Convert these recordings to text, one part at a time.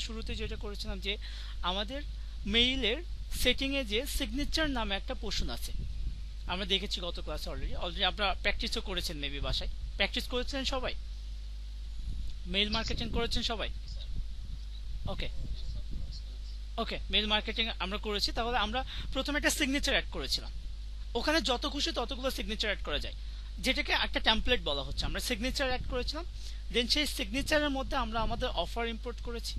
শুরুতে যেটা করেছিলাম যে আমাদের মেইলের সেটিংয়ে যে সিগনেচার নামে একটা পোর্শন আছে, আমরা দেখেছি গত ক্লাসে অলরেডি আপনারা প্র্যাকটিসও করেছেন, মেবি বাসায় প্র্যাকটিস করেছেন সবাই, মেইল মার্কেটিং করেছেন সবাই। ওকে, ওকে, মেইল মার্কেটিং আমরা করেছি। তাহলে আমরা প্রথমে একটা সিগনেচার অ্যাড করেছিলাম, ওখানে যত খুশি ততগুলো সিগনেচার অ্যাড করা যায়, যেটাকে একটা টেমপ্লেট বলা হচ্ছে। আমরা সিগনেচার অ্যাড করেছিলাম, দেন সেই সিগনেচারের মধ্যে আমরা আমাদের অফার ইম্পোর্ট করেছি।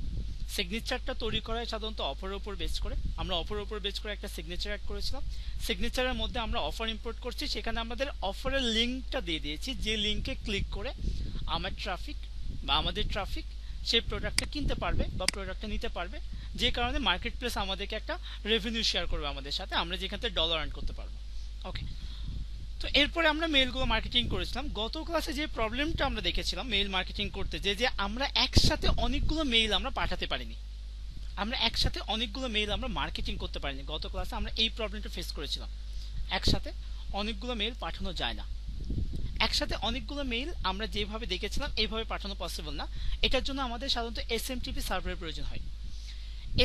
সিগনেচারটা তৈরি করা হয় সাধারণত অফারের উপর বেস করে, আমরা অফারের উপর বেস করে একটা সিগনেচার অ্যাড করেছিলাম। সিগনেচারের মধ্যে আমরা অফার ইম্পোর্ট করছি, সেখানে আমাদের অফারের লিঙ্কটা দিয়ে দিয়েছি, যে লিঙ্কে ক্লিক করে আমার ট্রাফিক বা আমাদের ট্রাফিক সেই প্রোডাক্টটা কিনতে পারবে বা প্রোডাক্টটা নিতে পারবে, যে কারণে মার্কেট প্লেস আমাদেরকে একটা রেভিনিউ শেয়ার করবে আমাদের সাথে, আমরা যেখান থেকে ডলার আর্ন করতে পারবো। ওকে, তো এরপরে আমরা মেইলগুলো মার্কেটিং করেছিলাম। গত ক্লাসে যে প্রবলেমটা আমরা দেখেছিলাম মেইল মার্কেটিং করতে, যে যে আমরা একসাথে অনেকগুলো মেইল আমরা পাঠাতে পারিনি, আমরা একসাথে অনেকগুলো মেইল আমরা মার্কেটিং করতে পারিনি। গত ক্লাসে আমরা এই প্রবলেমটা ফেস করেছিলাম, একসাথে অনেকগুলো মেইল পাঠানো যায় না। একসাথে অনেকগুলো মেইল আমরা যেভাবে দেখেছিলাম এইভাবে পাঠানো পসিবল না। এটার জন্য আমাদের সাধারণত এসএমটিপি সার্ভারের প্রয়োজন হয়।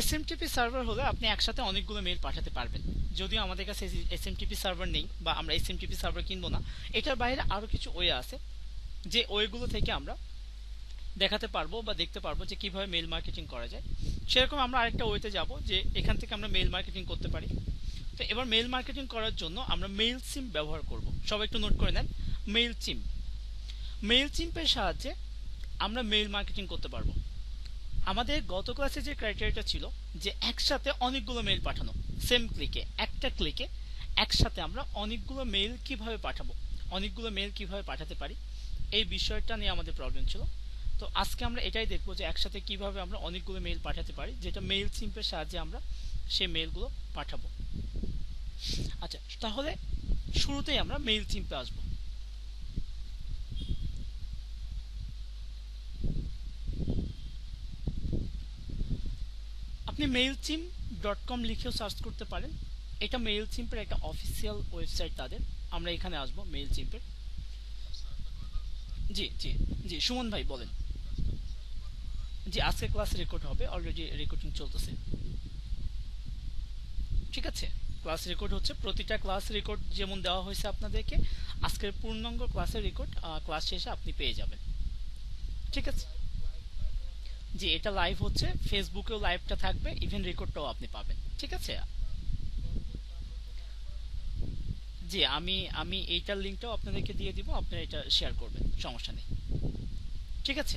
এসএমটিপি সার্ভার হলে আপনি একসাথে অনেকগুলো মেইল পাঠাতে পারবেন। যদিও আমাদের কাছে এসএমটিপি সার্ভার নেই বা আমরা এসএমটিপি সার্ভার কিনবো না, এটার বাইরে আরো কিছু ওয়ে আছে, যে ওয়েগুলো থেকে আমরা দেখাতে পারবো বা দেখতে পারবো যে কিভাবে মেইল মার্কেটিং করা যায়। সেরকম আমরা আরেকটা ওয়েতে যাব, যে এখান থেকে আমরা মেইল মার্কেটিং করতে পারি। তো এবার মেইল মার্কেটিং করার জন্য আমরা মেইল সিম ব্যবহার করব। সবাই একটু নোট করে নেন, মেইল সিম। মেইল সিম্পের সাহায্যে আমরা মেইল মার্কেটিং করতে পারবো। আমাদের গত ক্লাসে যে ক্রাইটেরিয়াটা ছিল যে একসাথে অনেকগুলো মেইল পাঠানো, সেম ক্লিকে, একটা ক্লিকে একসাথে আমরা অনেকগুলো মেইল কিভাবে পাঠাবো, অনেকগুলো মেইল কিভাবে পাঠাতে পারি, এই বিষয়টা নিয়ে আমাদের প্রবলেম ছিল। তো আজকে আমরা এটাই দেখবো যে একসাথে কিভাবে আমরা অনেকগুলো মেইল পাঠাতে পারি, যেটা মেইল সিম্পের সাহায্যে আমরা সেই মেইলগুলো পাঠাবো। আচ্ছা, তাহলে শুরুতেই আমরা মেইল সিম্পে আসবো। আপনি mailchimp.com লিখেও সার্চ করতে পারেন, এটা মেইলচিম্পের একটা অফিসিয়াল ওয়েবসাইট তাদের। আমরা এখানে আসবো মেইলচিম্পের। জি জি জি, সুমন ভাই বলেন। জি, আজকে ক্লাস রেকর্ড হবে, অলরেডি রেকর্ডিং চলতেছে। ঠিক আছে, ক্লাস রেকর্ড হচ্ছে, প্রতিটা ক্লাস রেকর্ড যেমন দেওয়া হয়েছে আপনাদেরকে, আজকের পূর্ণাঙ্গ ক্লাসের রেকর্ড ক্লাস শেষে আপনি পেয়ে যাবেন। ঠিক আছে, জি, এটা লাইভ হচ্ছে, ফেসবুকেও লাইভটা থাকবে, ইভেন রেকর্ডটাও আপনি পাবেন। ঠিক আছে, জি, আমি আমি এইটার লিংকটাও আপনাদেরকে দিয়ে দিব, আপনারা এটা শেয়ার করবেন, সমস্যা নেই। ঠিক আছে,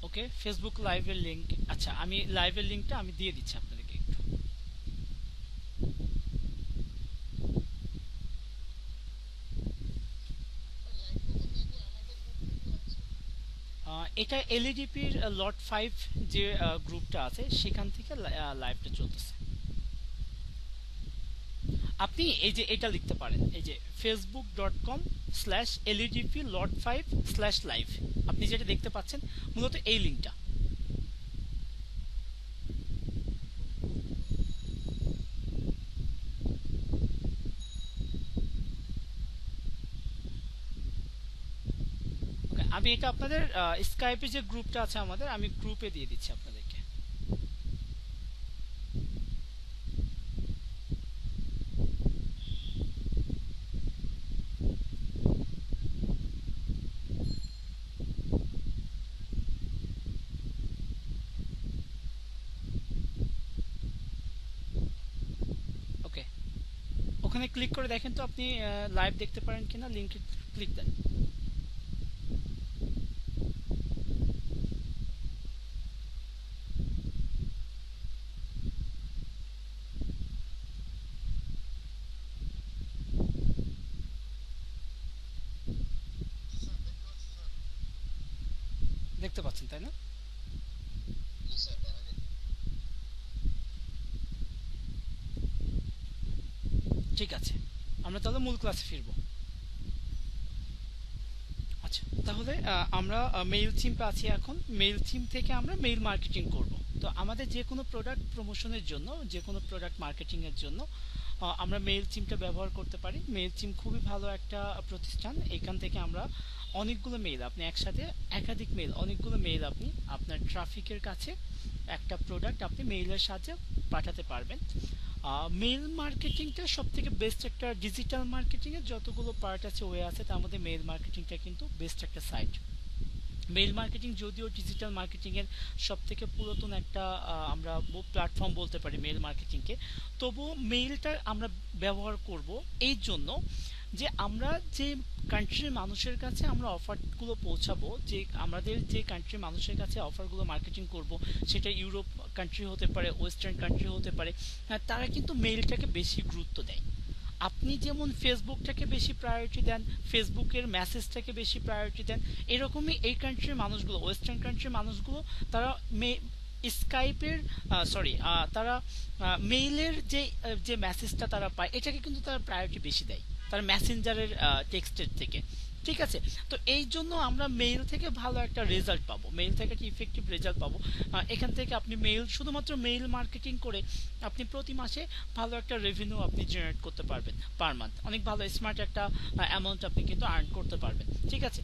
ওকে, ফেসবুক লাইভের লিংক, আচ্ছা আমি লাইভের লিংকটা আমি দিয়ে দিচ্ছি আপনাদেরকে একটু। এটা এলইডিপির লট 5 যে গ্রুপটা আছে সেখান থেকে লাইভটা চলতেছে। আপনি এই যে এটা লিখতে পারেন, এই যে facebook.com/ledp-lot5/live, আপনি যেটা দেখতে পাচ্ছেন মূলত এই লিঙ্কটা। আমি এটা আপনাদের স্কাইপে যে গ্রুপটা আছে আমাদের, আমি গ্রুপে দিয়ে দিচ্ছি আপনাদেরকে। ওকে, ওখানে ক্লিক করে দেখেন তো আপনি লাইভ দেখতে পারেন কিনা, লিংকে ক্লিক দেন। দেখতে পাচ্ছেন তাই না? ঠিক আছে, আমরা তাহলে মূল ক্লাসে ফিরবো। আচ্ছা, তাহলে আমরা মেইল চিম্পে আছি এখন। মেইল চিম থেকে আমরা মেইল মার্কেটিং করব। তো আমাদের যে কোনো প্রোডাক্ট প্রমোশনের জন্য, যে কোনো প্রোডাক্ট মার্কেটিং এর জন্য আমরা মেইল চিমটা ব্যবহার করতে পারি। মেইল চিম খুবই ভালো একটা প্রতিষ্ঠান। এখান থেকে আমরা অনেকগুলো মেইল, আপনি একসাথে একাধিক মেইল, অনেকগুলো মেইল আপনি আপনার ট্রাফিকের কাছে একটা প্রোডাক্ট আপনি মেইলের সাহায্যে পাঠাতে পারবেন। মেইল মার্কেটিংটা সব থেকে বেস্ট একটা, ডিজিটাল মার্কেটিংয়ের যতগুলো পার্ট আছে ওয়ে আছে তার মধ্যে মেইল মার্কেটিংটা কিন্তু বেস্ট একটা সাইট। মেইল মার্কেটিং যদিও ডিজিটাল মার্কেটিংয়ের সব থেকে পুরাতন একটা আমরা প্ল্যাটফর্ম বলতে পারি মেইল মার্কেটিংকে, তবুও মেইলটা আমরা ব্যবহার করব এই জন্য যে আমরা যে কান্ট্রির মানুষের কাছে আমরা অফারগুলো পৌঁছাবো, যে আমাদের যে কান্ট্রির মানুষের কাছে অফারগুলো মার্কেটিং করব, সেটা ইউরোপ কান্ট্রি হতে পারে, ওয়েস্টার্ন কান্ট্রি হতে পারে, তারা কিন্তু মেইলটাকে বেশি গুরুত্ব দেয়। আপনি যেমন ফেসবুকটাকে বেশি প্রায়োরিটি দেন, ফেসবুকের মেসেজটাকে বেশি প্রায়োরিটি দেন, এরকমই এই কান্ট্রির মানুষগুলো, ওয়েস্টার্ন কান্ট্রির মানুষগুলো, তারা স্কাইপের সরি তারা মেইলের যে যে মেসেজটা তারা পায় এটাকে কিন্তু তারা প্রায়োরিটি বেশি দেয়, তারা মেসেঞ্জারের টেক্সটের থেকে। ঠিক আছে, তো এই জন্য আমরা মেইল থেকে ভালো একটা রেজাল্ট পাবো, মেইল থেকে একটা ইফেক্টিভ রেজাল্ট পাবো। এখান থেকে আপনি মেইল, শুধুমাত্র মেইল মার্কেটিং করে আপনি প্রতি মাসে ভালো একটা রেভিনিউ আপনি জেনারেট করতে পারবেন, পার মান্থ অনেক ভালো স্মার্ট একটা অ্যামাউন্ট আপনি কিন্তু আর্ন করতে পারবেন। ঠিক আছে,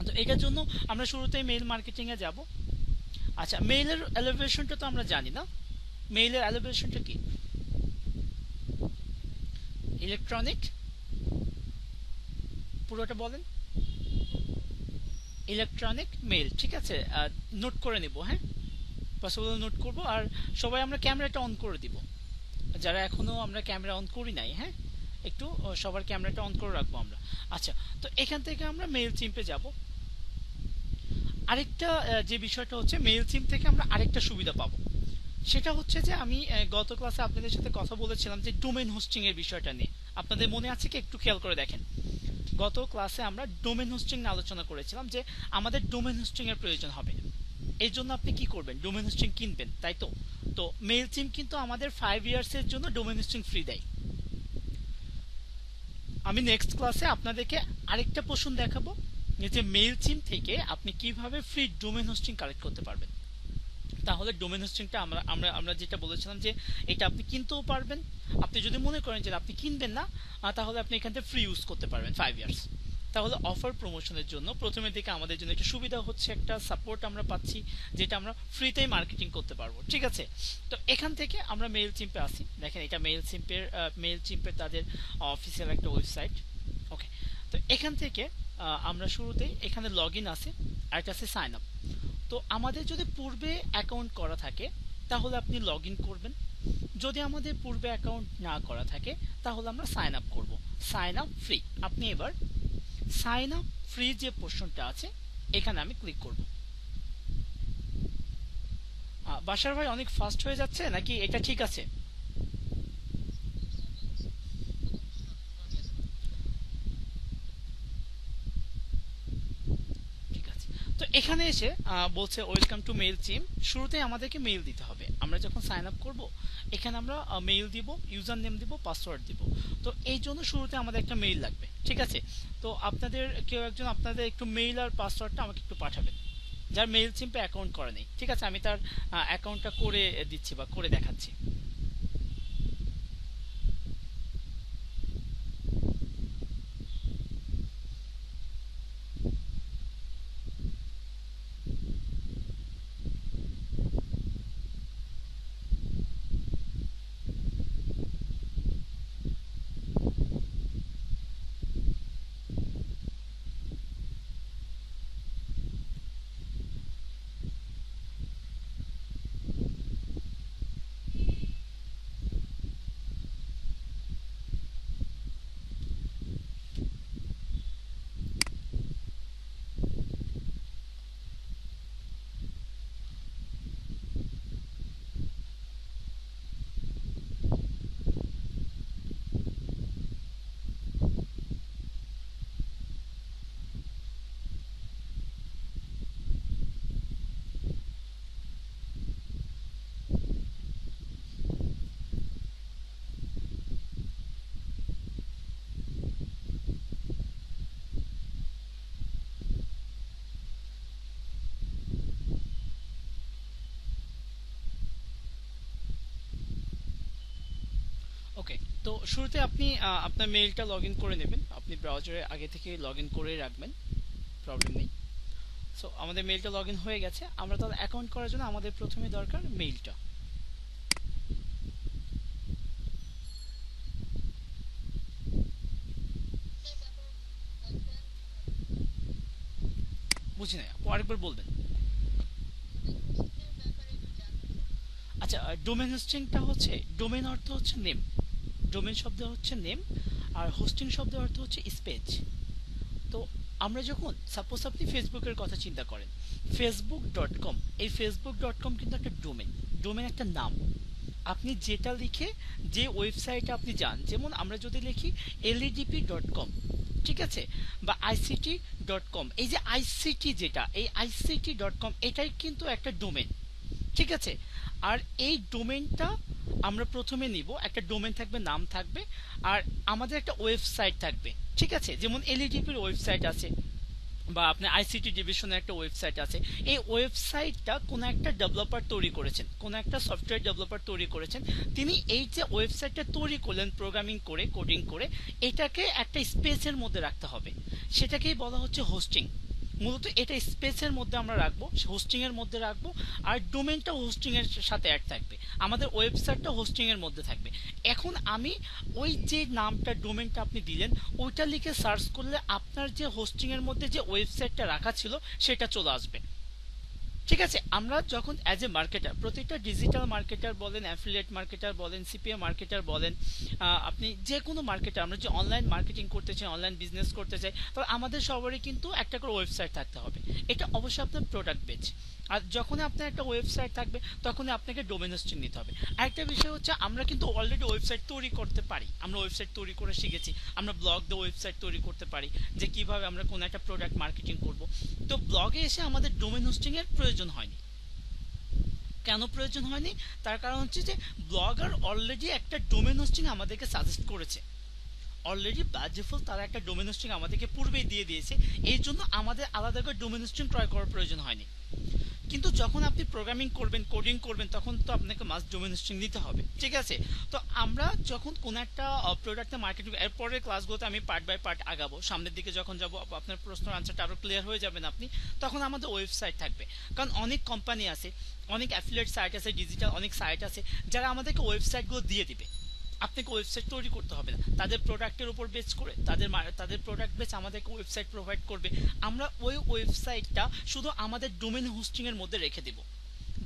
তো এটার জন্য আমরা শুরুতেই মেইল মার্কেটিংয়ে যাব। আচ্ছা, মেইলের এলিভেশনটা তো আমরা জানি না, মেইলের এলিভেশনটা কি? ইলেকট্রনিক, পুরোটা বলেন। ইলেকট্রনিক মেইল, ঠিক আছে, নোট করে নিব। হ্যাঁ, পসিবল নোট করব। আর সবাই আমরা ক্যামেরাটা অন করে দিব, যারা এখনো আমরা ক্যামেরা অন করি নাই। হ্যাঁ, একটু সবার ক্যামেরাটা অন করে রাখবো আমরা। আচ্ছা, তো এখান থেকে আমরা মেইল চিম্পে যাব। আরেকটা যে বিষয়টা হচ্ছে, মেইল চিম থেকে আমরা আরেকটা সুবিধা পাবো, সেটা হচ্ছে যে আমি গত ক্লাসে আপনাদের সাথে কথা বলেছিলাম যে ডোমেন হোস্টিং এর বিষয়টা নিয়ে। আপনাদের মনে আছে কি? একটু খেয়াল করে দেখেন, গত ক্লাসে আমরা ডোমেন হোস্টিং নিয়ে আলোচনা করেছিলাম যে আমাদের ডোমেন হোস্টিং এর প্রয়োজন হবে। এই জন্য আপনি কি করবেন? ডোমেন হোস্টিং কিনবেন, তাই তো? তো মেইলচিম কিন্তু আমাদের 5 ইয়ার্স এর জন্য ডোমেন হোস্টিং ফ্রি দেয়। আমি নেক্সট ক্লাসে আপনাদেরকে আরেকটা পোর্শন দেখাবো যে মেইলচিম থেকে আপনি কিভাবে ফ্রি ডোমেন হোস্টিং কালেক্ট করতে পারবেন। তাহলে ডোমেন হোস্টিংটা আমরা আমরা আমরা যেটা বলেছিলাম যে এটা আপনি কিনতেও পারবেন। আপনি যদি মনে করেন যে আপনি কিনবেন না, তাহলে আপনি এখান থেকে ফ্রি ইউজ করতে পারবেন 5 ইয়ার্স। তাহলে অফার প্রমোশনের জন্য প্রথমের দিকে আমাদের জন্য একটা সুবিধা হচ্ছে, একটা সাপোর্ট আমরা পাচ্ছি, যেটা আমরা ফ্রিতেই মার্কেটিং করতে পারবো। ঠিক আছে, তো এখান থেকে আমরা মেইল চিম্পে আসি। দেখেন, এটা মেইল চিম্পের তাদের অফিসিয়াল একটা ওয়েবসাইট। ওকে, তো এখান থেকে আমরা শুরুতেই এখানে লগ ইন আছে, আর একটা আছে সাইন আপ। তো আমাদের যদি পূর্বে অ্যাকাউন্ট করা থাকে তাহলে আপনি লগ ইন করবেন, যদি আমাদের পূর্বে অ্যাকাউন্ট না করা থাকে তাহলে আমরা সাইন আপ করব। সাইন আপ ফ্রি, আপনি এবার সাইন আপ ফ্রি যে পোর্শনটা আছে এখানে আমি ক্লিক করব। বাশার ভাই, অনেক ফাস্ট হয়ে যাচ্ছে নাকি এটা ঠিক আছে? ঠিক আছে, তো এখানে এসে বলছে ওয়েলকাম টু মেইল চিম। শুরুতেই আমাদেরকে মেইল দিতে হবে। আমরা যখন সাইন আপ করব এখানে আমরা মেইল দিব, ইউজার নেম দিব, পাসওয়ার্ড দিব। তো এই জন্য শুরুতে আমাদের একটা মেইল লাগবে। ঠিক আছে, তো আপনাদের কেউ একজন আপনাদের একটু মেইল আর পাসওয়ার্ডটা আমাকে একটু পাঠাবেন, যার মেইল চিম্পে অ্যাকাউন্ট করা নেই। ঠিক আছে, আমি তার অ্যাকাউন্টটা করে দিচ্ছি বা করে দেখাচ্ছি। ওকে, তো শুরুতে আপনি আপনার মেইলটা লগ ইন করে নেবেন। আপনি ব্রাউজারে আগে থেকে লগ ইন করে রাখবেন, প্রবলেম নেই। সো আমাদের মেইলটা লগ ইন হয়ে গেছে। আমরা তাহলে অ্যাকাউন্ট করার জন্য আমাদের প্রথমে দরকার মেইলটা। বুঝি না আপু, আরেকবার বলবেন। আচ্ছা, ডোমেন হোস্টিংটা হচ্ছে, ডোমেন অর্থ হচ্ছে নেম, ডোমেন শব্দ হচ্ছে নেম, আর হোস্টিং শব্দ অর্থ হচ্ছে স্পেস। তো আমরা যখন সাপোজ আপনি ফেসবুকের কথা চিন্তা করেন, facebook.com, এই facebook.com কিন্তু একটা ডোমেন, ডোমেন একটা নাম। আপনি যেটা লিখে যে ওয়েবসাইটে আপনি যান, যেমন আমরা যদি লিখি ledp.com, ঠিক আছে, বা ict.com, এই যে আইসিটি, যেটা এই ict.com, এটাই কিন্তু একটা ডোমেন, ঠিক আছে। আর এই ডোমেনটা আমরা প্রথমে নিব, একটা ডোমেন থাকবে, নাম থাকবে, আর আমাদের একটা ওয়েবসাইট থাকবে, ঠিক আছে। যেমন এলইডিপির ওয়েবসাইট আছে, বা আপনার আইসিটি ডিভিশনের একটা ওয়েবসাইট আছে। এই ওয়েবসাইটটা কোন একটা ডেভেলপার তৈরি করেছেন, কোন একটা সফটওয়্যার ডেভেলপার তৈরি করেছেন। তিনি এই যে ওয়েবসাইটটা তৈরি করলেন প্রোগ্রামিং করে, কোডিং করে, এটাকে একটা স্পেসের মধ্যে রাখতে হবে। সেটাকেই বলা হচ্ছে হোস্টিং। মূলত এটা স্পেসের মধ্যে আমরা রাখবো, হোস্টিং এর মধ্যে রাখবো, আর ডোমেনটা হোস্টিং এর সাথে অ্যাড থাকবে, আমাদের ওয়েবসাইটটা হোস্টিং এর মধ্যে থাকবে। এখন আমি ওই যে নামটা, ডোমেনটা আপনি দিলেন, ওইটা লিখে সার্চ করলে আপনার যে হোস্টিং এর মধ্যে যে ওয়েবসাইটটা রাখা ছিল সেটা চলে আসবে, ঠিক আছে। আমরা যখন অ্যাজ এ মার্কেটার, প্রত্যেকটা ডিজিটাল মার্কেটার বলেন, অ্যাফিলিয়েট মার্কেটার বলেন, সিপিএ মার্কেটার বলেন, আপনি যে কোনো মার্কেটার, আমরা যে অনলাইন মার্কেটিং করতে চাই, অনলাইন বিজনেস করতে চাই, তাহলে আমাদের সবারই কিন্তু একটা করে ওয়েবসাইট থাকতে হবে। এটা অবশ্যই আপনার প্রোডাক্ট বেচ। আর যখন আপনার একটা ওয়েবসাইট থাকবে, তখনই আপনাকে ডোমেন হোস্টিং নিতে হবে। আরেকটা বিষয় হচ্ছে, আমরা কিন্তু অলরেডি ওয়েবসাইট তৈরি করতে পারি, আমরা ওয়েবসাইট তৈরি করে শিখেছি। আমরা ব্লগ দিয়ে ওয়েবসাইট তৈরি করতে পারি, যে কিভাবে আমরা কোনো একটা প্রোডাক্ট মার্কেটিং করব। তো ব্লগে এসে আমাদের ডোমেন হোস্টিং এর প্রয়োজন হয়নি। কেন প্রয়োজন হয়নি? তার কারণ হচ্ছে যে ব্লগার অলরেডি একটা ডোমেন হোস্টিং আমাদেরকে সাজেস্ট করেছে, অলরেডি বাই ডিফল্ট তারা একটা ডোমেন হোস্টিং আমাদেরকে পূর্বেই দিয়ে দিয়েছে। এই জন্য আমাদের আলাদা করে ডোমেন হোস্টিং ক্রয় করার প্রয়োজন হয়নি। কিন্তু যখন আপনি প্রোগ্রামিং করবেন, কোডিং করবেন, তখন তো আপনাকে মাস্ট ডোমেন হোস্টিং নিতে হবে, ঠিক আছে। তো আমরা যখন কোন একটা প্রোডাক্টের মার্কেটিং, এরপরের ক্লাসগুলোতে আমি পার্ট বাই পার্ট আগাবো, সামনের দিকে যখন যাব আপনার প্রশ্নের আনসারটা আরো ক্লিয়ার হয়ে যাবেন আপনি, তখন আমাদের ওয়েবসাইট থাকবে। কারণ অনেক কোম্পানি আছে, অনেক অ্যাফিলিয়েট সাইট আছে, ডিজিটাল অনেক সাইট আছে, যারা আমাদেরকে ওয়েবসাইটগুলো দিয়ে দিবে। আপনাকে ওয়েবসাইট তৈরি করতে হবে না, তাদের প্রোডাক্টের উপর বেচ করে, তাদের প্রোডাক্ট বেচ আমাদেরকে ওয়েবসাইট প্রোভাইড করবে। আমরা ওই ওয়েবসাইটটা শুধু আমাদের ডোমেন হোস্টিং এর মধ্যে রেখে দিব।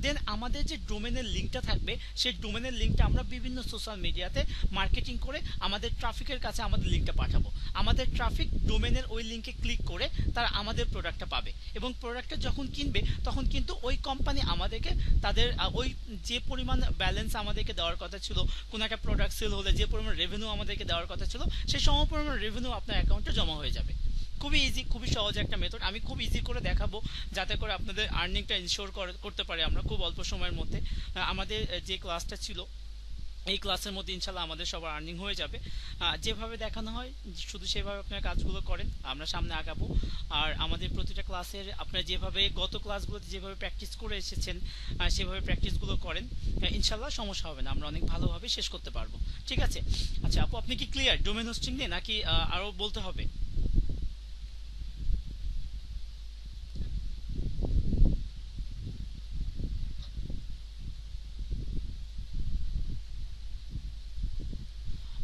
দেন আমাদের যে ডোমেনের লিঙ্কটা থাকবে, সেই ডোমেনের লিঙ্কটা আমরা বিভিন্ন সোশ্যাল মিডিয়াতে মার্কেটিং করে আমাদের ট্রাফিকের কাছে আমাদের লিঙ্কটা পাঠাবো। আমাদের ট্রাফিক ডোমেনের ওই লিঙ্কে ক্লিক করে তারা আমাদের প্রোডাক্টটা পাবে, এবং প্রোডাক্টটা যখন কিনবে, তখন কিন্তু ওই কোম্পানি আমাদেরকে তাদের ওই যে পরিমাণ ব্যালেন্স আমাদেরকে দেওয়ার কথা ছিল, কোনো একটা প্রোডাক্ট সেল হলে যে পরিমাণ রেভিনিউ আমাদেরকে দেওয়ার কথা ছিল, সেই সম পরিমাণ রেভিনিউ আপনার অ্যাকাউন্টে জমা হয়ে যাবে। খুবই ইজি, খুবই সহজ একটা মেথড। আমি খুব ইজি করে দেখাবো, যাতে করে আপনাদের আর্নিংটা ইনশিওর করতে পারি আমরা খুব অল্প সময়ের মধ্যে। আমাদের যে ক্লাসটা ছিল, এই ক্লাসের মধ্যে ইনশাল্লাহ আমাদের সবার আর্নিং হয়ে যাবে। যেভাবে দেখানো হয় শুধু সেভাবে আপনারা কাজগুলো করেন, আমরা সামনে আগাবো। আর আমাদের প্রতিটা ক্লাসের আপনারা যেভাবে গত ক্লাসগুলোতে যেভাবে প্র্যাকটিস করে এসেছেন, সেভাবে প্র্যাকটিসগুলো করেন, ইনশাল্লাহ সমস্যা হবে না, আমরা অনেক ভালোভাবে শেষ করতে পারবো, ঠিক আছে। আচ্ছা আপু, আপনি কি ক্লিয়ার ডোমেন হোস্টিং নিয়ে, নাকি আরো বলতে হবে?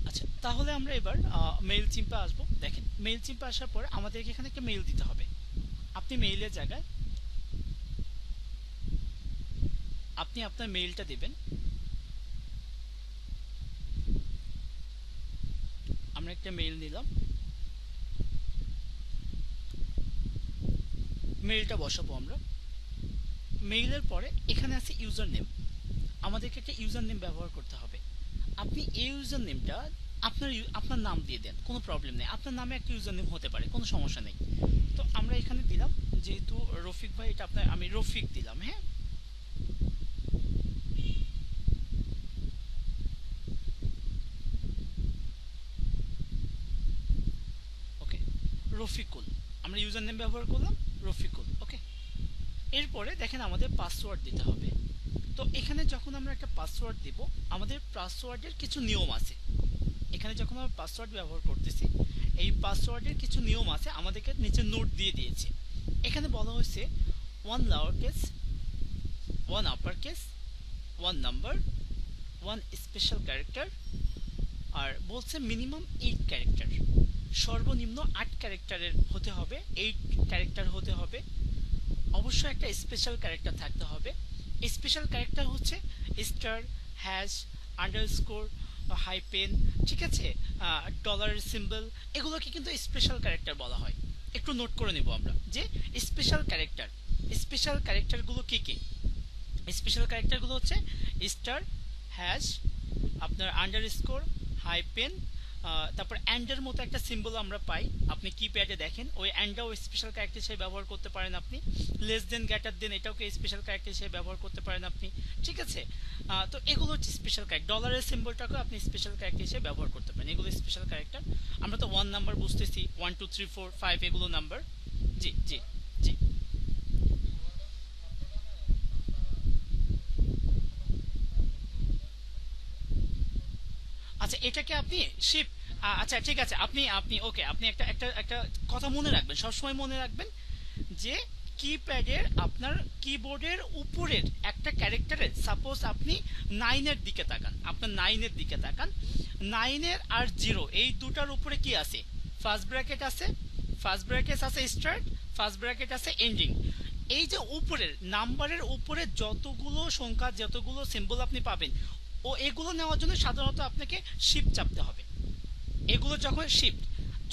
আচ্ছা, তাহলে আমরা এবার মেইল চিম্পে আসবো। দেখেন, মেইল চিম্পে আসার পরে আমাদেরকে এখানে একটা মেইল দিতে হবে। আপনি মেইলের জায়গায় আপনি আপনার মেইলটা দিবেন। আমরা একটা মেইল নিলাম, মেইলটা বসাবো আমরা। মেইলের পরে এখানে আছে ইউজার নেম, আমাদেরকে একটা ইউজার নেম ব্যবহার করতে হবে। আপনি এই ইউজার নেমটা আপনার নাম দিয়ে দেন, কোনো প্রবলেম নেই, আপনার নামে একটা ইউজার নেম হতে পারে, কোনো সমস্যা নেই। তো আমরা এখানে দিলাম, যেহেতু রফিক ভাই, এটা আপনার, আমি রফিক দিলাম, হ্যাঁ। ওকে, রফিকুল, আমরা ইউজার নেম ব্যবহার করলাম রফিকুল, ওকে। এরপরে দেখেন আমাদের পাসওয়ার্ড দিতে হবে। তো এখানে যখন আমরা একটা পাসওয়ার্ড দিব, আমাদের পাসওয়ার্ডের কিছু নিয়ম আছে। এখানে যখন আমরা পাসওয়ার্ড ব্যবহার করতেছি, এই পাসওয়ার্ডের কিছু নিয়ম আছে, আমাদেরকে নিচে নোট দিয়ে দিয়েছে। এখানে বলা হয়েছে 1 lower case, 1 upper case, 1 number, 1 special character, আর বলছে মিনিমাম 8 ক্যারেক্টার, সর্বনিম্ন 8 ক্যারেক্টারের হতে হবে, 8 ক্যারেক্টার হতে হবে। অবশ্যই একটা স্পেশাল ক্যারেক্টার থাকতে হবে। স্পেশাল ক্যারেক্টার হচ্ছে স্টার, হ্যাশ, আন্ডারস্কোর, হাইপেন, ঠিক আছে, ডলারের সিম্বল, এগুলোকে কিন্তু স্পেশাল ক্যারেক্টার বলা হয়। একটু নোট করে নেব আমরা যে স্পেশাল ক্যারেক্টার, স্পেশাল ক্যারেক্টারগুলো কি কি। স্পেশাল ক্যারেক্টারগুলো হচ্ছে স্টার, হ্যাশ, আপনার আন্ডারস্কোর, হাইপেন, তারপর অ্যান্ডের মতো একটা সিম্বল আমরা পাই, আপনি কিপ্যাডে দেখেন, ওই অ্যান্ডটাও স্পেশাল ক্যারেক্টার হিসেবে ব্যবহার করতে পারেন আপনি। লেস দেন, গ্রেটার দেন, এটাওকে স্পেশাল ক্যারেক্টার হিসেবে ব্যবহার করতে পারেন আপনি, ঠিক আছে। তো এগুলো হচ্ছে স্পেশাল ক্যারেক্টার। ডলারের সিম্বলটাকেও আপনি স্পেশাল ক্যারেক্টার হিসেবে ব্যবহার করতে পারেন, এগুলো স্পেশাল ক্যারেক্টার। আমরা তো 1 নাম্বার বুঝতেছি, 1 2 3 4 5 এগুলো নাম্বার। জি জি জি। আচ্ছা, এটাকে আপনি শিপ, আচ্ছা ঠিক আছে, আপনি আপনি ওকে, আপনি একটা একটা একটা কথা মনে রাখবেন, সবসময় মনে রাখবেন যে কিপ্যাডের আপনার কিবোর্ডের উপরের একটা ক্যারেক্টারের, সাপোজ আপনি 9 এর দিকে তাকান, আপনার 9 এর দিকে তাকান, 9 এর আর 0 এই দুটার উপরে কি আছে? ফার্স্ট ব্র্যাকেট আছে, ফার্স্ট ব্র্যাকেট আছে স্টার্ট, ফার্স্ট ব্র্যাকেট আছে এন্ডিং। এই যে উপরের নাম্বারের উপরে যতগুলো সংখ্যা, যতগুলো সিম্বল আপনি পাবেন, ও এগুলো নেওয়ার জন্য সাধারণত আপনাকে শিফট চাপতে হবে। এগুলো যখন শিফট,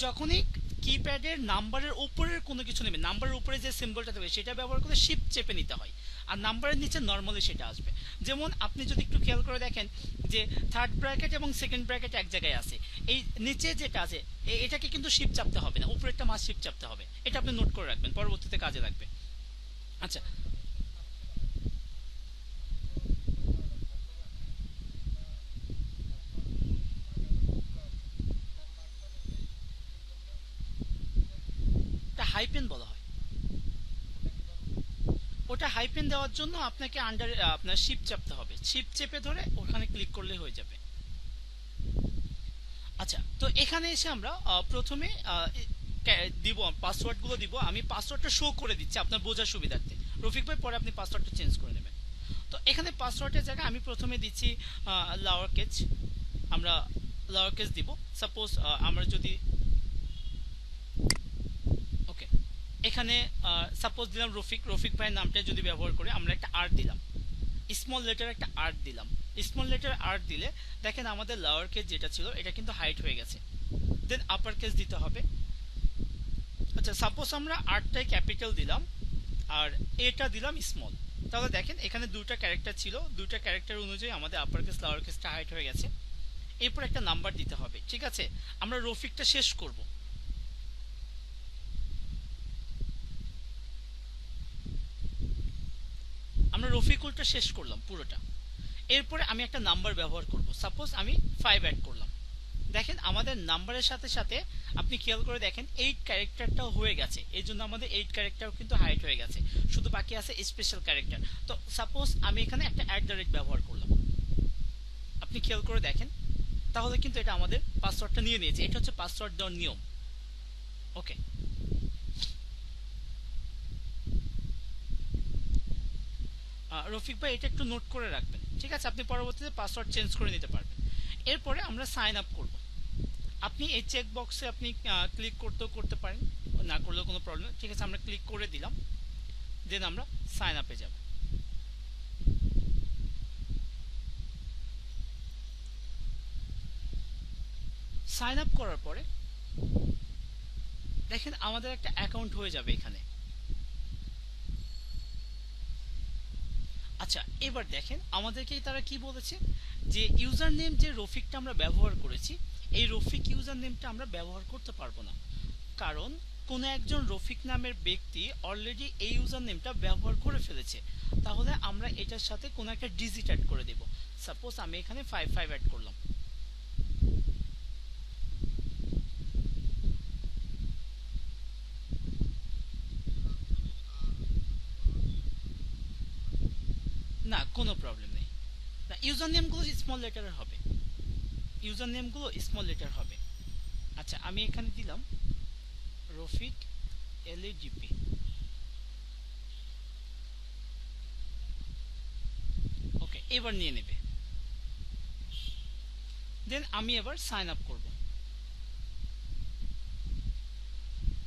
যখনই কিপ্যাডের নাম্বারের উপরের কোনো কিছু নেবে, নাম্বারের উপরে যে সিম্বলটা থাকবে সেটা ব্যবহার করে শিফট চেপে নিতে হয়, আর নাম্বারের নিচে নর্মালি সেটা আসবে। যেমন আপনি যদি একটু খেয়াল করে দেখেন যে থার্ড ব্র্যাকেট এবং সেকেন্ড ব্র্যাকেট এক জায়গায় আছে, এই নিচে যেটা আছে এটাকে কিন্তু শিফট চাপতে হবে না, উপরেরটা মাস শিফট চাপতে হবে। এটা আপনি নোট করে রাখবেন, পরবর্তীতে কাজে লাগবে। আচ্ছা, এটা হাইপেন বলা হয়। ওটা হাইপেন দেওয়ার জন্য আপনাকে আন্ডার আপনার শিপ চাপতে হবে, শিপ চেপে ধরে ওখানে ক্লিক করলে হয়ে যাবে। আচ্ছা, তো এখানে এসে আমরা প্রথমে দিব পাসওয়ার্ড গুলো দিব। আমি পাসওয়ার্ডটা শো করে দিচ্ছি আপনার বোঝার সুবিধার্থে। রফিক ভাই পরে আপনি পাসওয়ার্ডটা চেঞ্জ করে নেবেন। তো এখানে পাসওয়ার্ডের জায়গায় আমি প্রথমে দিচ্ছি লাওয়ার কেস, আমরা লাওয়ার কেস দিব। সাপোজ আমরা যদি ওকে, এখানে সাপোজ দিলাম রফিক, রফিক ভাইয়ের নামটা যদি ব্যবহার করে আমরা একটা আর দিলাম, স্মল লেটার একটা আর দিলাম। স্মল লেটার আর দিলে দেখেন আমাদের লোয়ার কেস যেটা ছিল এটা কিন্তু হাইট হয়ে গেছে। দেন আপার কেস দিতে হবে। আচ্ছা, সাপোজ আমরা আরটাই ক্যাপিটাল দিলাম আর এটা দিলাম স্মল, তাহলে দেখেন এখানে দুইটা ক্যারেক্টার ছিল, দুইটা ক্যারেক্টার অনুযায়ী আমাদের আপার কেস লোয়ার কেসটা হাইট হয়ে গেছে। এরপর একটা নাম্বার দিতে হবে, ঠিক আছে। আমরা রফিকটা শেষ করব। আমরা রফিকুলটা শেষ করলাম পুরোটা। এরপরে আমি একটা নাম্বার ব্যবহার করব, সাপোজ আমি 5 অ্যাড করলাম। দেখেন আমাদের নাম্বারের সাথে সাথে আপনি খেয়াল করে দেখেন 8 ক্যারেক্টারটাও হয়ে গেছে, এই জন্য আমাদের 8 ক্যারেক্টারও কিন্তু হাইট হয়ে গেছে, শুধু বাকি আছে স্পেশাল ক্যারেক্টার। তো সাপোজ আমি এখানে একটা @ ব্যবহার করলাম, আপনি খেয়াল করে দেখেন, তাহলে কিন্তু এটা আমাদের পাসওয়ার্ডটা নিয়ে নিয়েছে। এটা হচ্ছে পাসওয়ার্ড দেওয়ার নিয়ম। ওকে, রফিক ভাই এটা একটু নোট করে রাখবেন, ঠিক আছে, আপনি পরবর্তীতে পাসওয়ার্ড চেঞ্জ করে নিতে পারবেন। এরপরে আমরা সাইন আপ করব। আপনি এই চেক বক্সে আপনি ক্লিক করতেও করতে পারেন, না করলেও কোনো প্রবলেম, ঠিক আছে। আমরা ক্লিক করে দিলাম, দেন আমরা সাইন আপে যাব। সাইন আপ করার পরে দেখেন আমাদের একটা অ্যাকাউন্ট হয়ে যাবে এখানে। আচ্ছা, এবার দেখেন আমাদেরকে তারা কি বলেছে, যে ইউজার নেম যে রফিকটা আমরা ব্যবহার করেছি, এই রফিক ইউজার নেমটা আমরা ব্যবহার করতে পারবো না, কারণ কোন একজন রফিক নামের ব্যক্তি অলরেডি এই ইউজার নেমটা ব্যবহার করে ফেলেছে। তাহলে আমরা এটার সাথে কোনো একটা ডিজিট অ্যাড করে দেব। সাপোজ আমি এখানে 5 অ্যাড করলাম। না, কোনো প্রবলেম নেই। না, ইউজার নেমগুলো স্মল লেটারের হবে, ইউজার নেমগুলো স্মল লেটার হবে। আচ্ছা, আমি এখানে দিলাম রফিক এলইডিপি। ওকে, এবার নিয়ে নেবে। দেন আমি এবার সাইন আপ করব।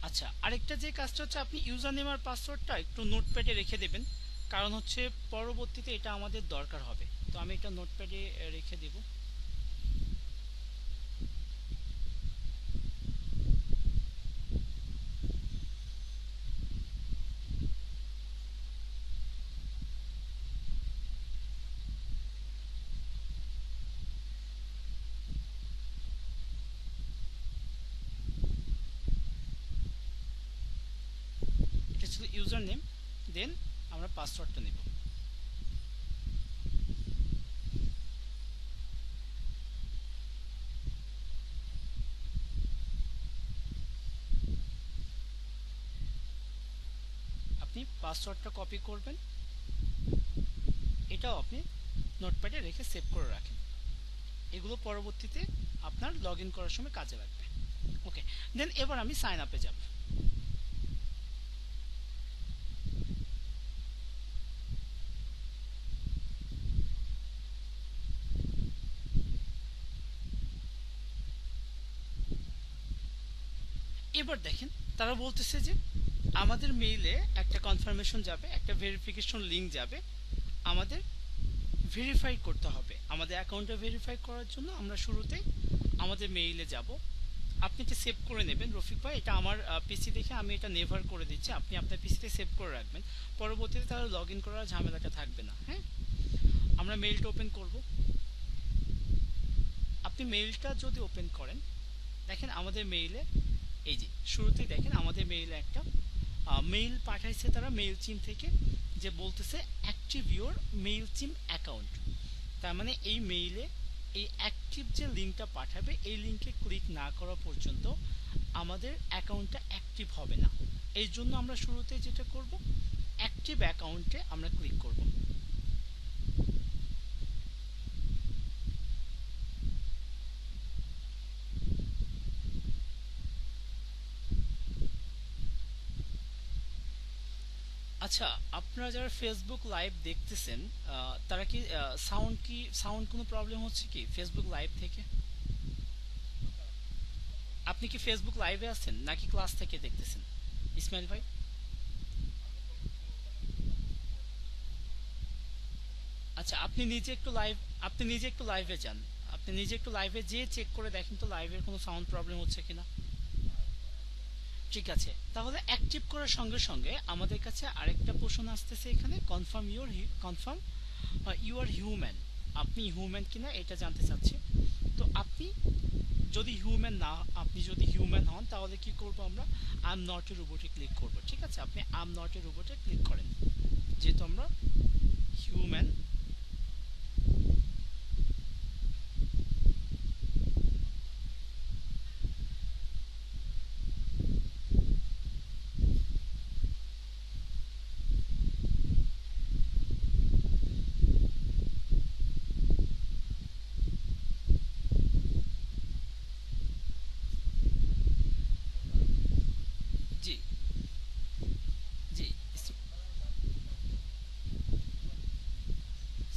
আচ্ছা, আরেকটা যে কাজটা হচ্ছে, আপনি ইউজার নেম আর পাসওয়ার্ডটা একটু নোটপ্যাডে রেখে দেবেন, কারণ হচ্ছে পরবর্তীতে এটা আমাদের দরকার হবে। তো আমি এটা নোটপ্যাডে রেখে দেব। এটা ছিল ইউজার নেম, দেন আমরা পাসওয়ার্ডটা নেব। আপনি পাসওয়ার্ডটা কপি করবেন, এটাও আপনি নোটপ্যাডে রেখে সেভ করে রাখেন। এগুলো পরবর্তীতে আপনার লগ ইন করার সময় কাজে লাগবে। ওকে, দেন এবার আমি সাইন আপে যাব। এবার দেখেন, তারা বলতেছে যে আমাদের মেইলে একটা কনফার্মেশন যাবে, একটা ভেরিফিকেশন লিংক যাবে, আমাদের ভেরিফাই করতে হবে। আমাদের অ্যাকাউন্টটা ভেরিফাই করার জন্য আমরা শুরুতেই আমাদের মেইলে যাব। আপনি এটা সেভ করে নেবেন রফিক ভাই, এটা আমার পিসি দেখে আমি এটা নেভার করে দিচ্ছি, আপনি আপনার পিসিতে সেভ করে রাখবেন, পরবর্তীতে তাহলে লগ ইন করার ঝামেলাটা থাকবে না। হ্যাঁ, আমরা মেইলটা ওপেন করব। আপনি মেইলটা যদি ওপেন করেন, দেখেন আমাদের মেইলে এই যে শুরুতেই দেখেন আমাদের মেইলে একটা মেইল পাঠাইছে তারা মেইল চিম থেকে, যে বলতেছে অ্যাক্টিভ ইউর মেইল চিম অ্যাকাউন্ট। তার মানে এই মেইলে এই অ্যাক্টিভ যে লিঙ্কটা পাঠাবে, এই লিঙ্কে ক্লিক না করা পর্যন্ত আমাদের অ্যাকাউন্টটা অ্যাক্টিভ হবে না। এই জন্য আমরা শুরুতে যেটা করব, অ্যাক্টিভ অ্যাকাউন্টে আমরা ক্লিক করব। আচ্ছা, আপনারা যারা ফেসবুক লাইভ দেখতেছেন, তারা কি সাউন্ড কোনো প্রবলেম হচ্ছে কি ফেসবুক লাইভ থেকে? আপনি কি ফেসবুক লাইভে আছেন নাকি ক্লাস থেকে দেখতেছেন ইসমাইল ভাই? আচ্ছা, আপনি নিজে একটু লাইভে যান, আপনি নিজে একটু লাইভে যেয়ে চেক করে দেখেন তো লাইভের কোনো সাউন্ড প্রবলেম হচ্ছে কিনা। ঠিক আছে, তাহলে অ্যাক্টিভ করার সঙ্গে সঙ্গে আমাদের কাছে আরেকটা প্রশ্ন আসতেছে এখানে, কনফার্ম ইউ আর হিউম্যান। আপনি হিউম্যান কিনা এটা জানতে চাচ্ছি। তো আপনি যদি হিউম্যান হন, তাহলে কি করব আমরা, আই এম নট এ রোবটে ক্লিক করব। ঠিক আছে, আপনি আই এম নট এ রোবটে ক্লিক করেন, যেহেতু আমরা হিউম্যান। জি, জি।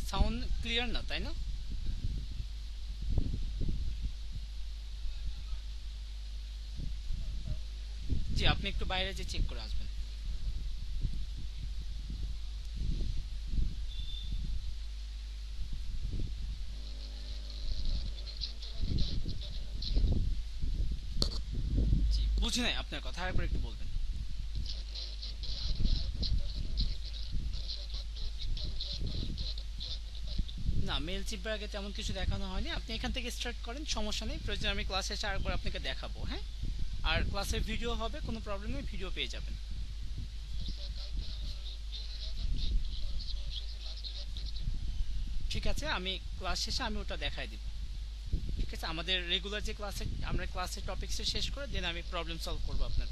সাউন্ড ক্লিয়ার না, তাই না? জি, আপনি একটু বাইরে যে চেক করে আসবেন। জি, বুঝি নাই আপনার কথা, আরেকবার একটু বলবেন। না, মেল চিপবার আগে তেমন কিছু দেখানো হয়নি, আপনি এখান থেকে স্টার্ট করেন, সমস্যা নেই, প্রয়োজন আমি ক্লাসে এসে আরেকবার আপনাকে দেখাবো। হ্যাঁ, আর ক্লাসের ভিডিও হবে, কোনো প্রবলেম নেই, ভিডিও পেয়ে যাবেন। ঠিক আছে, আমি ক্লাস শেষে আমি ওটা দেখাই দিব। ঠিক আছে, আমাদের রেগুলার যে ক্লাসে আমরা ক্লাসের টপিকসে শেষ করে দেন আমি প্রবলেম সলভ করবো আপনার।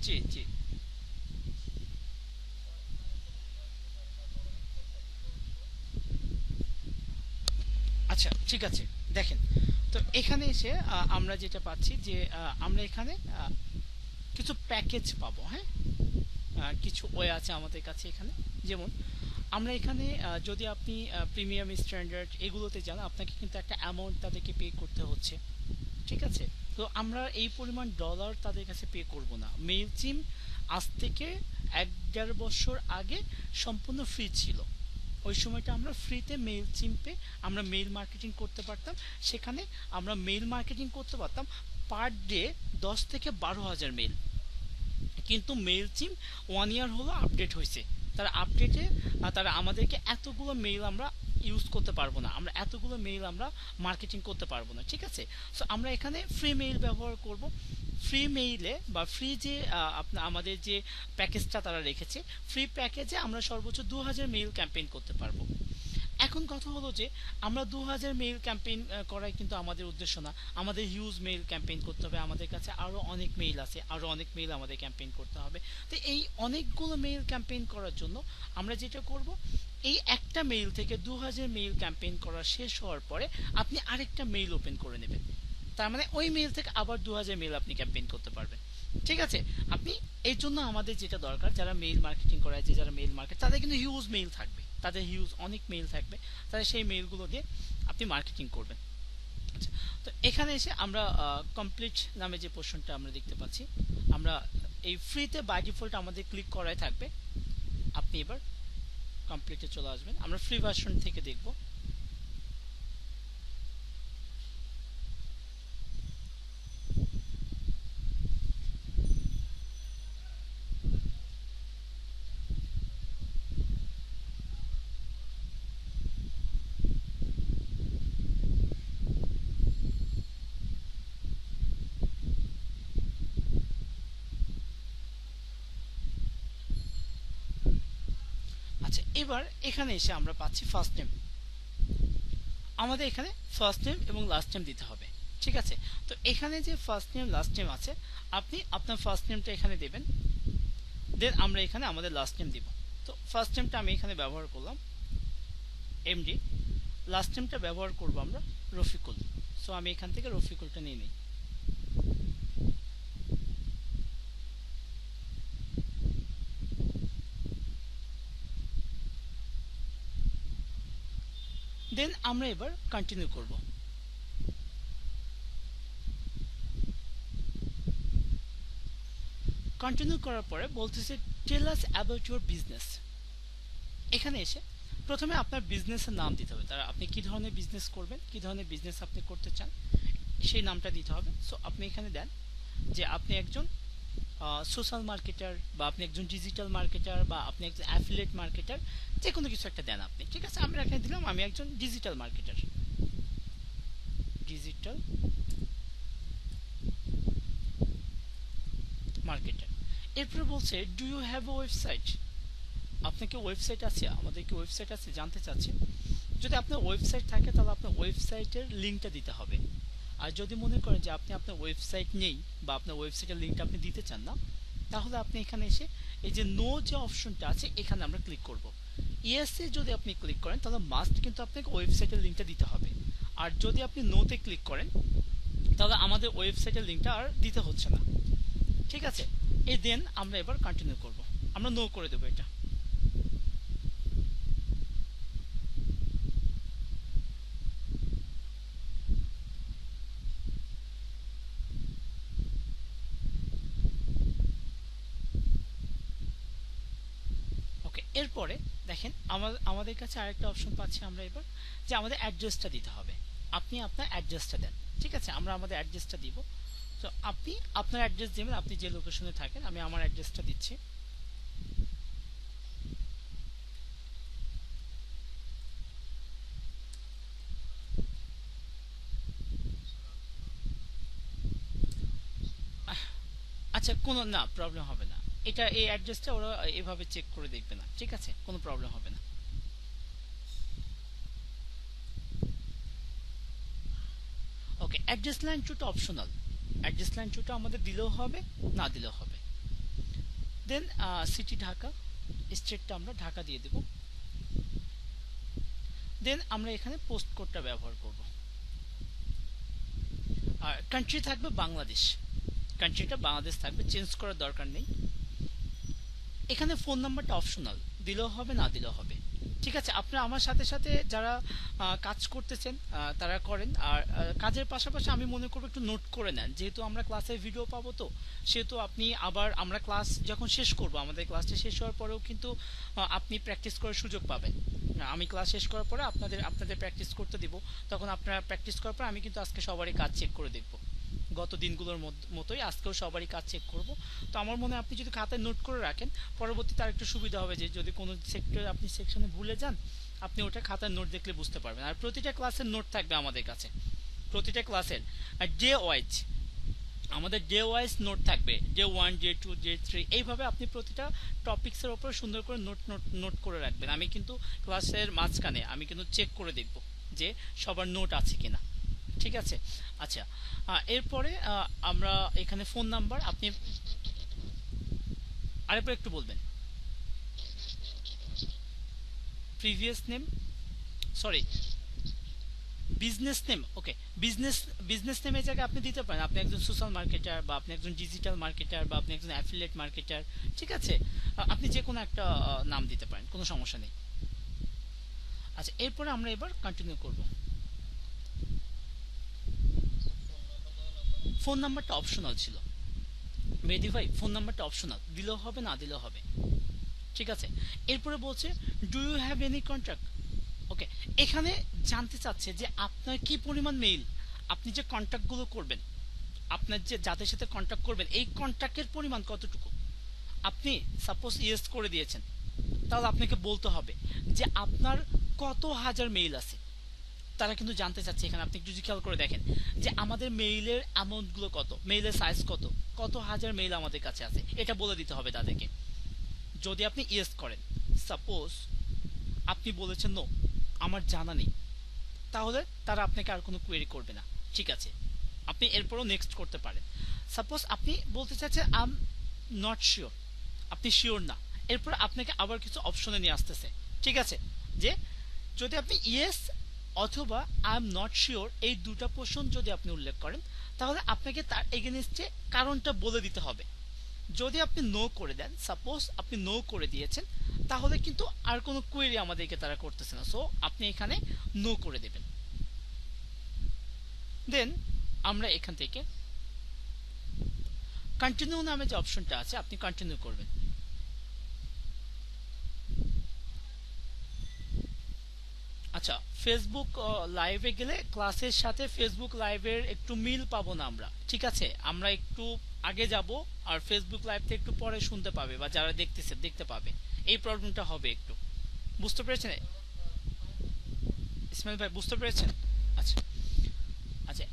জি, জি। আচ্ছা, ঠিক আছে। দেখেন, তো এখানে এসে আমরা যেটা পাচ্ছি যে আমরা এখানে কিছু প্যাকেজ পাবো, হ্যাঁ? কিছু ওয়ে আছে আমাদের কাছে এখানে। যেমন আমরা এখানে যদি আপনি প্রিমিয়াম স্ট্যান্ডার্ড এগুলোতে যান, আপনাকে কিন্তু একটা অ্যামাউন্ট তাদেরকে পে করতে হচ্ছে। ঠিক আছে? তো আমরা এই পরিমাণ ডলার তাদের কাছে পে করব না। মেইলচিম আজ থেকে ১-১.৫ বছর আগে সম্পূর্ণ ফ্রি ছিল। ওই সময়টা আমরা ফ্রিতে মেইল চিম্পে আমরা মেইল মার্কেটিং করতে পারতাম। সেখানে আমরা মেইল মার্কেটিং করতে পারতাম পার ডে ১০ থেকে ১২ হাজার মেইল। কিন্তু মেইল চিম 1 ইয়ার হলো আপডেট হয়েছে। তারা আপডেটে তারা আমাদেরকে এতগুলো মেইল আমরা ইউজ করতে পারবো না, আমরা এতগুলো মেইল আমরা মার্কেটিং করতে পারবো না। ঠিক আছে? সো আমরা এখানে ফ্রি মেইল ব্যবহার করব। ফ্রি মেইলে বা ফ্রি যে আপনার আমাদের যে প্যাকেজটা তারা রেখেছে, ফ্রি প্যাকেজে আমরা সর্বোচ্চ ২০০০ মেইল ক্যাম্পেইন করতে পারবো। এখন কথা হলো যে আমরা ২০০০ মেইল ক্যাম্পেইন করাই কিন্তু আমাদের উদ্দেশ্য না। আমাদের হিউজ মেইল ক্যাম্পেইন করতে হবে, আমাদের কাছে আরো অনেক মেইল আছে, আরো অনেক মেইল আমাদের ক্যাম্পেইন করতে হবে। তো এই অনেকগুলো মেইল ক্যাম্পেইন করার জন্য আমরা যেটা করব, এই একটা মেইল থেকে ২০০০ মেইল ক্যাম্পেইন করা শেষ হওয়ার পরে আপনি আরেকটা মেইল ওপেন করে নেবেন। তার মানে ওই মেইল থেকে আবার ২০০০ মেইল আপনি ক্যাম্পেইন করতে পারবেন। ঠিক আছে? আপনি এই জন্য আমাদের যেটা দরকার, যারা মেইল মার্কেটিং করায়, যে যারা মেইল মার্কেট, তাদের কিন্তু হিউজ মেইল থাকবে, তাদের হিউজ অনেক মেইল থাকবে, তাহলে সেই মেইলগুলো দিয়ে আপনি মার্কেটিং করবেন। আচ্ছা, তো এখানে এসে আমরা কমপ্লিট নামে যে পোর্শনটা আমরা দেখতে পাচ্ছি, আমরা এই ফ্রিতে বাই ডিফল্ট আমাদের ক্লিক করাই থাকবে। আপনি এবার কমপ্লিটে চলে আসবেন, আমরা ফ্রি ভার্সন থেকে দেখব। আচ্ছা, এবার এখানে এসে আমরা পাচ্ছি ফার্স্ট নেম। আমাদের এখানে ফার্স্ট নেম এবং লাস্ট নেম দিতে হবে। ঠিক আছে? তো এখানে যে ফার্স্ট নেম লাস্ট নেম আছে, আপনি আপনার ফার্স্ট নেমটা এখানে দেবেন, দেন আমরা এখানে আমাদের লাস্ট নেম দিব। তো ফার্স্ট নেমটা আমি এখানে ব্যবহার করলাম এমডি, লাস্ট নেমটা ব্যবহার করব আমরা রফিকুল। সো আমি এখান থেকে রফিকুলটা নিয়ে নিই। দেন আমরা এবার কন্টিনিউ করব। কন্টিনিউ করার পরে বলতেছে টেল আস অ্যাবাউট ইউর বিজনেস। এখানে এসে প্রথমে আপনার বিজনেসের নাম দিতে হবে, তারা আপনি কি ধরনের বিজনেস করবেন, কি ধরনের বিজনেস আপনি করতে চান, সেই নামটা দিতে হবে। সো আপনি এখানে দেন যে আপনি একজন সোশ্যাল মার্কেটার, বা আপনি একজন ডিজিটাল মার্কেটার, বা আপনি একজন অ্যাফিলিয়েট মার্কেটার, যে কোনো কিছু একটা দেন আপনি। ঠিক আছে? আমরা এখানে দিলাম আমি একজন ডিজিটাল মার্কেটার, ডিজিটাল মার্কেটার। এরপরে বলছে do you have a website, আপনার কি ওয়েবসাইট আছে, আমাদের কি ওয়েবসাইট আছে জানতে চাচ্ছি। যদি আপনার ওয়েবসাইট থাকে তাহলে আপনার ওয়েবসাইটের লিঙ্কটা দিতে হবে। আর যদি মনে করেন যে আপনি আপনার ওয়েবসাইট নেই, বা আপনার ওয়েবসাইটের লিঙ্কটা আপনি দিতে চান না, তাহলে আপনি এখানে এসে এই যে নো যে অপশনটা আছে এখানে আমরা ক্লিক করব। ইয়েসে যদি আপনি ক্লিক করেন তাহলে মাস্ট কিন্তু আপনাকে ওয়েবসাইটের লিঙ্কটা দিতে হবে। আর যদি আপনি নোতে ক্লিক করেন তাহলে আমাদের ওয়েবসাইটের লিঙ্কটা আর দিতে হচ্ছে না। ঠিক আছে? এই দেন আমরা এবার কন্টিনিউ করব, আমরা নো করে দেবো এটা। ওকে, এরপরে দেখেন আমাদের কাছে আরেকটা অপশন পাচ্ছি আমরা এবার, যে আমাদের অ্যাড্রেসটা দিতে হবে। আপনি আপনার অ্যাড্রেসটা দেন। ঠিক আছে? আমরা আমাদের অ্যাড্রেসটা দিব। তো আপনি আপনার অ্যাড্রেস দেবেন, আপনি যে লোকেশনে থাকেন। আমি আমার অ্যাড্রেসটা দিচ্ছি। আচ্ছা, কোনো না প্রবলেম হবে না, এটা এই অ্যাড্রেসটা ওরা এভাবে চেক করে দেখবে না। ঠিক আছে? কোনো প্রবলেম হবে না। ওকে, অ্যাড্রেস লাইন টুটা অপশনাল। অ্যাড্রেস লাইন টুটা আমাদের দিলেও হবে, না দিলেও হবে। দেন সিটি ঢাকা, স্টেটটা আমরা ঢাকা দিয়ে দেব। দেন আমরা এখানে পোস্ট কোডটা ব্যবহার করব, আর কান্ট্রি থাকবে বাংলাদেশ, কান্ট্রিটা বাংলাদেশ থাকবে, চেঞ্জ করার দরকার নেই। এখানে ফোন নাম্বারটা অপশনাল, দিলেও হবে না দিলেও হবে, ঠিক আছে। আপনারা আমার সাথে সাথে যারা কাজ করতেছেন তারা করেন, আর কাজের পাশাপাশি আমি মনে করবো একটু নোট করে নেন, যেহেতু আমরা ক্লাসের ভিডিও পাবো, তো সেহেতু আপনি আবার আমরা ক্লাস যখন শেষ করব, আমাদের ক্লাসটা শেষ হওয়ার পরেও কিন্তু আপনি প্র্যাকটিস করার সুযোগ পাবেন। আমি ক্লাস শেষ করার পরে আপনাদের প্র্যাকটিস করতে দিব, তখন আপনারা প্র্যাকটিস করার পর আমি কিন্তু আজকে সবারই কাজ চেক করে দেখব, গত দিনগুলোর মতোই আজকেও সবারই কাজ চেক করব। তো আমার মনে হয় আপনি যদি খাতায় নোট করে রাখেন, পরবর্তীতে আর একটু সুবিধা হবে, যে যদি কোনো সেক্টরে আপনি সেকশনে ভুলে যান, আপনি ওটা খাতায় নোট দেখলে বুঝতে পারবেন। আর প্রতিটা ক্লাসের নোট থাকবে আমাদের কাছে, প্রতিটা ক্লাসের। আর ডে ওয়াইজ আমাদের ডে ওয়াইজ নোট থাকবে, ডে 1, ডে 2, ডে 3, এইভাবে আপনি প্রতিটা টপিক্সের ওপর সুন্দর করে নোট নোট নোট করে রাখবেন। আমি কিন্তু ক্লাসের মাঝখানে আমি কিন্তু চেক করে দেখব যে সবার নোট আছে কিনা, ঠিক আছে। আচ্ছা, এরপরে আমরা এখানে ফোন নাম্বার, আপনি আরেকবার একটু বলবেন। Previous name, sorry, business name, okay. Business নেমের জায়গায় আপনি দিতে পারেন আপনি একজন সোশ্যাল মার্কেটার, বা আপনি একজন ডিজিটাল মার্কেটার, বা আপনি একজন অ্যাফিলিয়েট মার্কেটার, ঠিক আছে। আপনি যে কোনো একটা নাম দিতে পারেন, কোনো সমস্যা নেই। আচ্ছা, এরপরে আমরা এবার কন্টিনিউ করব। ফোন নাম্বারটা অপশনাল ছিল মেহেদী ভাই, ফোন নাম্বারটা অপশনাল, দিলেও হবে না দিলেও হবে, ঠিক আছে। এরপরে বলছে do you have any contact, okay. এখানে জানতে চাচ্ছে যে আপনার কি পরিমাণ মেইল, আপনি যে কন্ট্যাক্টগুলো করবেন, আপনার যে যাদের সাথে কন্ট্যাক্ট করবেন, এই কন্ট্যাক্টের পরিমাণ কতটুকু। আপনি সাপোজ ইয়েস করে দিয়েছেন, তাহলে আপনাকে বলতে হবে যে আপনার কত হাজার মেইল আছে। তারা কিন্তু জানতে চাচ্ছে এখানে, আপনি একটু খেয়াল করে দেখেন যে আমাদের মেইলের অ্যামাউন্টগুলো কত, মেইলের সাইজ কত, কত হাজার মেইল আমাদের কাছে আছে, এটা বলে দিতে হবে তাদেরকে। যদি আপনি ইয়েস করেন, সাপোজ আপনি বলেছেন নো, আমার জানা নেই, তাহলে তারা আপনাকে আর কোনো কোয়েরি করবে না, ঠিক আছে। আপনি এরপরও নেক্সট করতে পারেন। সাপোজ আপনি বলতে চাচ্ছেন আই এম নট শিওর, আপনি শিওর না, এরপর আপনাকে আবার কিছু অপশনে নিয়ে আসতেছে, ঠিক আছে। যে যদি আপনি ইয়েস অথবা আই এম নট শিওর এই দুটা পোর্শন যদি আপনি উল্লেখ করেন, তাহলে আপনাকে তার এগেনস্টে কারণটা বলে দিতে হবে। যদি আপনি নো করে দেন, সাপোজ আপনি নো করে দিয়েছেন, তাহলে কিন্তু আর কোনো কোয়েরি আমাদেরকে তারা করতেছে না, সো আপনি এখানে নো করে দেবেন। দেন আমরা এখান থেকে কন্টিনিউ নামে যে অপশনটা আছে, আপনি কন্টিনিউ করবেন। আচ্ছা, ফেসবুক লাইভে গেলে ক্লাসের সাথে ফেসবুক লাইভের একটু মিল পাবো না আমরা, ঠিক আছে। আমরা একটু আগে যাব, আর ফেসবুক লাইভটা একটু পরে শুনতে পাবে, বা যারা দেখতেছে দেখতে পাবে, এই প্রবলেমটা হবে একটু। বুঝতে পেরেছেন ইসমাইল ভাই, বুঝতে পেরেছেন? আচ্ছা আচ্ছা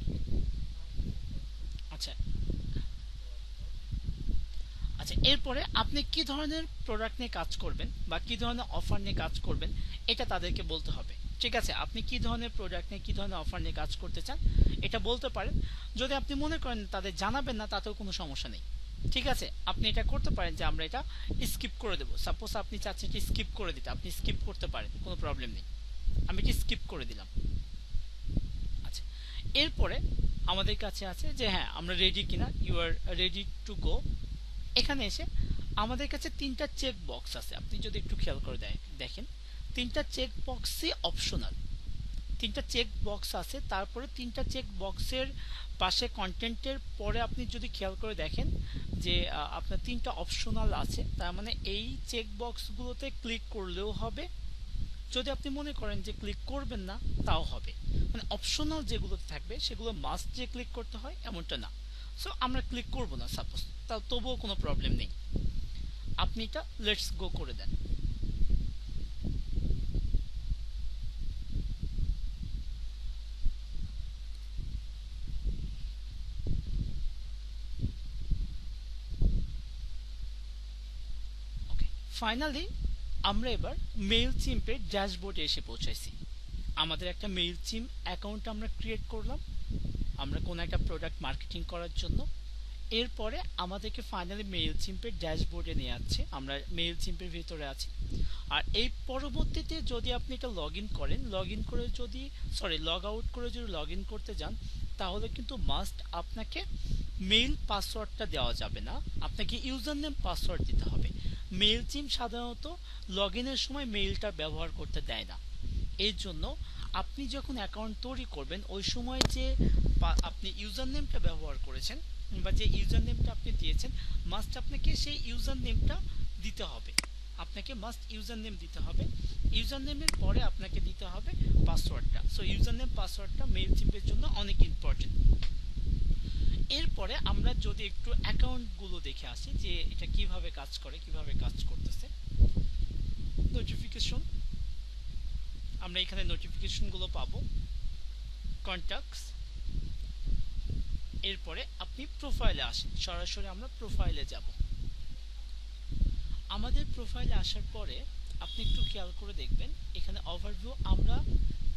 আচ্ছা আচ্ছা, এরপরে আপনি কি ধরনের প্রোডাক্ট নিয়ে কাজ করবেন বা কি ধরনের অফার নিয়ে কাজ করবেন, এটা তাদেরকে বলতে হবে, ঠিক আছে। আপনি কি ধরনের প্রোডাক্ট নিয়ে কি ধরনের অফার নিয়ে কাজ করতে চান, এটা বলতে পারেন। যদি আপনি মনে করেন তাদের জানাবেন না, তাতেও কোনো সমস্যা নেই, ঠিক আছে। আপনি এটা করতে পারেন যে আমরা এটা স্কিপ করে দেবো, সাপোজ আপনি চাচ্ছেন যে স্কিপ করে দিতে, আপনি স্কিপ করতে পারেন, কোনো প্রবলেম নেই। আমি এটা স্কিপ করে দিলাম। আচ্ছা, এরপরে আমাদের কাছে আছে যে হ্যাঁ আমরা রেডি কিনা, you are ready to go. এখানে এসে আমাদের কাছে তিনটা চেক বক্স আছে, আপনি যদি একটু খেয়াল করে দেখেন, তিনটা চেক বক্সই অপশনাল, তিনটা চেক বক্স আছে। তারপরে তিনটা চেক বক্সের পাশে কন্টেন্টের পরে আপনি যদি খেয়াল করে দেখেন যে আপনার তিনটা অপশনাল আছে, তার মানে এই চেক বক্সগুলোতে ক্লিক করলেও হবে, যদি আপনি মনে করেন যে ক্লিক করবেন না তাও হবে। মানে অপশনাল যেগুলোতে থাকবে সেগুলো মাস্ট যে ক্লিক করতে হয় এমনটা না। সো আমরা ক্লিক করব না সাপোজ, তাও তবুও কোনো প্রবলেম নেই, আপনি এটা লেটস গো করে দেন। ওকে, ফাইনালি আমরা এবার মেইল চিম্পের ড্যাশবোর্ডে এসে পৌঁছাইছি। আমাদের একটা মেইল চিম অ্যাকাউন্ট আমরা ক্রিয়েট করলাম, আমরা কোনো একটা প্রোডাক্ট মার্কেটিং করার জন্য। এরপরে আমাদেরকে ফাইনালি মেইল চিম্পের ড্যাশবোর্ডে নিয়ে যাচ্ছে, আমরা মেইল চিম্পের ভিতরে আছি। আর এই পরবর্তীতে যদি আপনি এটা লগ ইন করেন, লগ ইন করে যদি লগ আউট করে যদি লগ ইন করতে যান, তাহলে কিন্তু মাস্ট আপনাকে মেইল পাসওয়ার্ডটা দেওয়া যাবে না, আপনাকে ইউজার নেম পাসওয়ার্ড দিতে হবে। মেইল চিম সাধারণত লগ ইনের সময় মেইলটা ব্যবহার করতে দেয় না। এর জন্য আপনি যখন অ্যাকাউন্ট তৈরি করবেন ওই সময় যে আপনি ইউজার নেমটা ব্যবহার করেছেন বা যে ইউজার নেমটা আপনি দিয়েছেন, মাস্ট আপনাকে সেই ইউজার নেমটা দিতে হবে। আপনাকে মাস্ট ইউজার নেম দিতে হবে। ইউজার নেমের পরে আপনাকে দিতে হবে পাসওয়ার্ডটা। সো ইউজার নেম পাসওয়ার্ডটা মেইল চিপের জন্য অনেক ইম্পর্টেন্ট। এরপরে আমরা যদি একটু অ্যাকাউন্টগুলো দেখে আসি যে এটা কিভাবে কাজ করে, কিভাবে কাজ করতেছে। নোটিফিকেশন, আমরা এখানে নোটিফিকেশনগুলো পাবো। কন্ট্যাক্টস, এরপরে আপনি প্রোফাইলে আসেন, সরাসরি আমরা প্রোফাইলে যাব। আমাদের প্রোফাইলে আসার পরে আপনি একটু খেয়াল করে দেখবেন এখানে ওভারভিউ, আমরা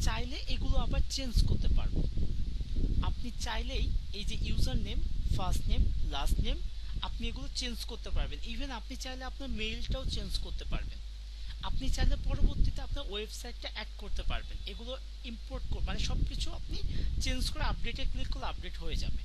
চাইলে এগুলো আবার চেঞ্জ করতে পারবো। আপনি চাইলেই এই যে user name, first name, last name, আপনি এগুলো চেঞ্জ করতে পারবেন। ইভেন আপনি চাইলে আপনার মেইলটাও চেঞ্জ করতে পারবেন। আপনি চাইলে পরবর্তীতে আপনার ওয়েবসাইটটা অ্যাড করতে পারবেন। এগুলো ইম্পোর্ট মানে সবকিছু আপনি চেঞ্জ করে আপডেটে ক্লিক করলে আপডেট হয়ে যাবে।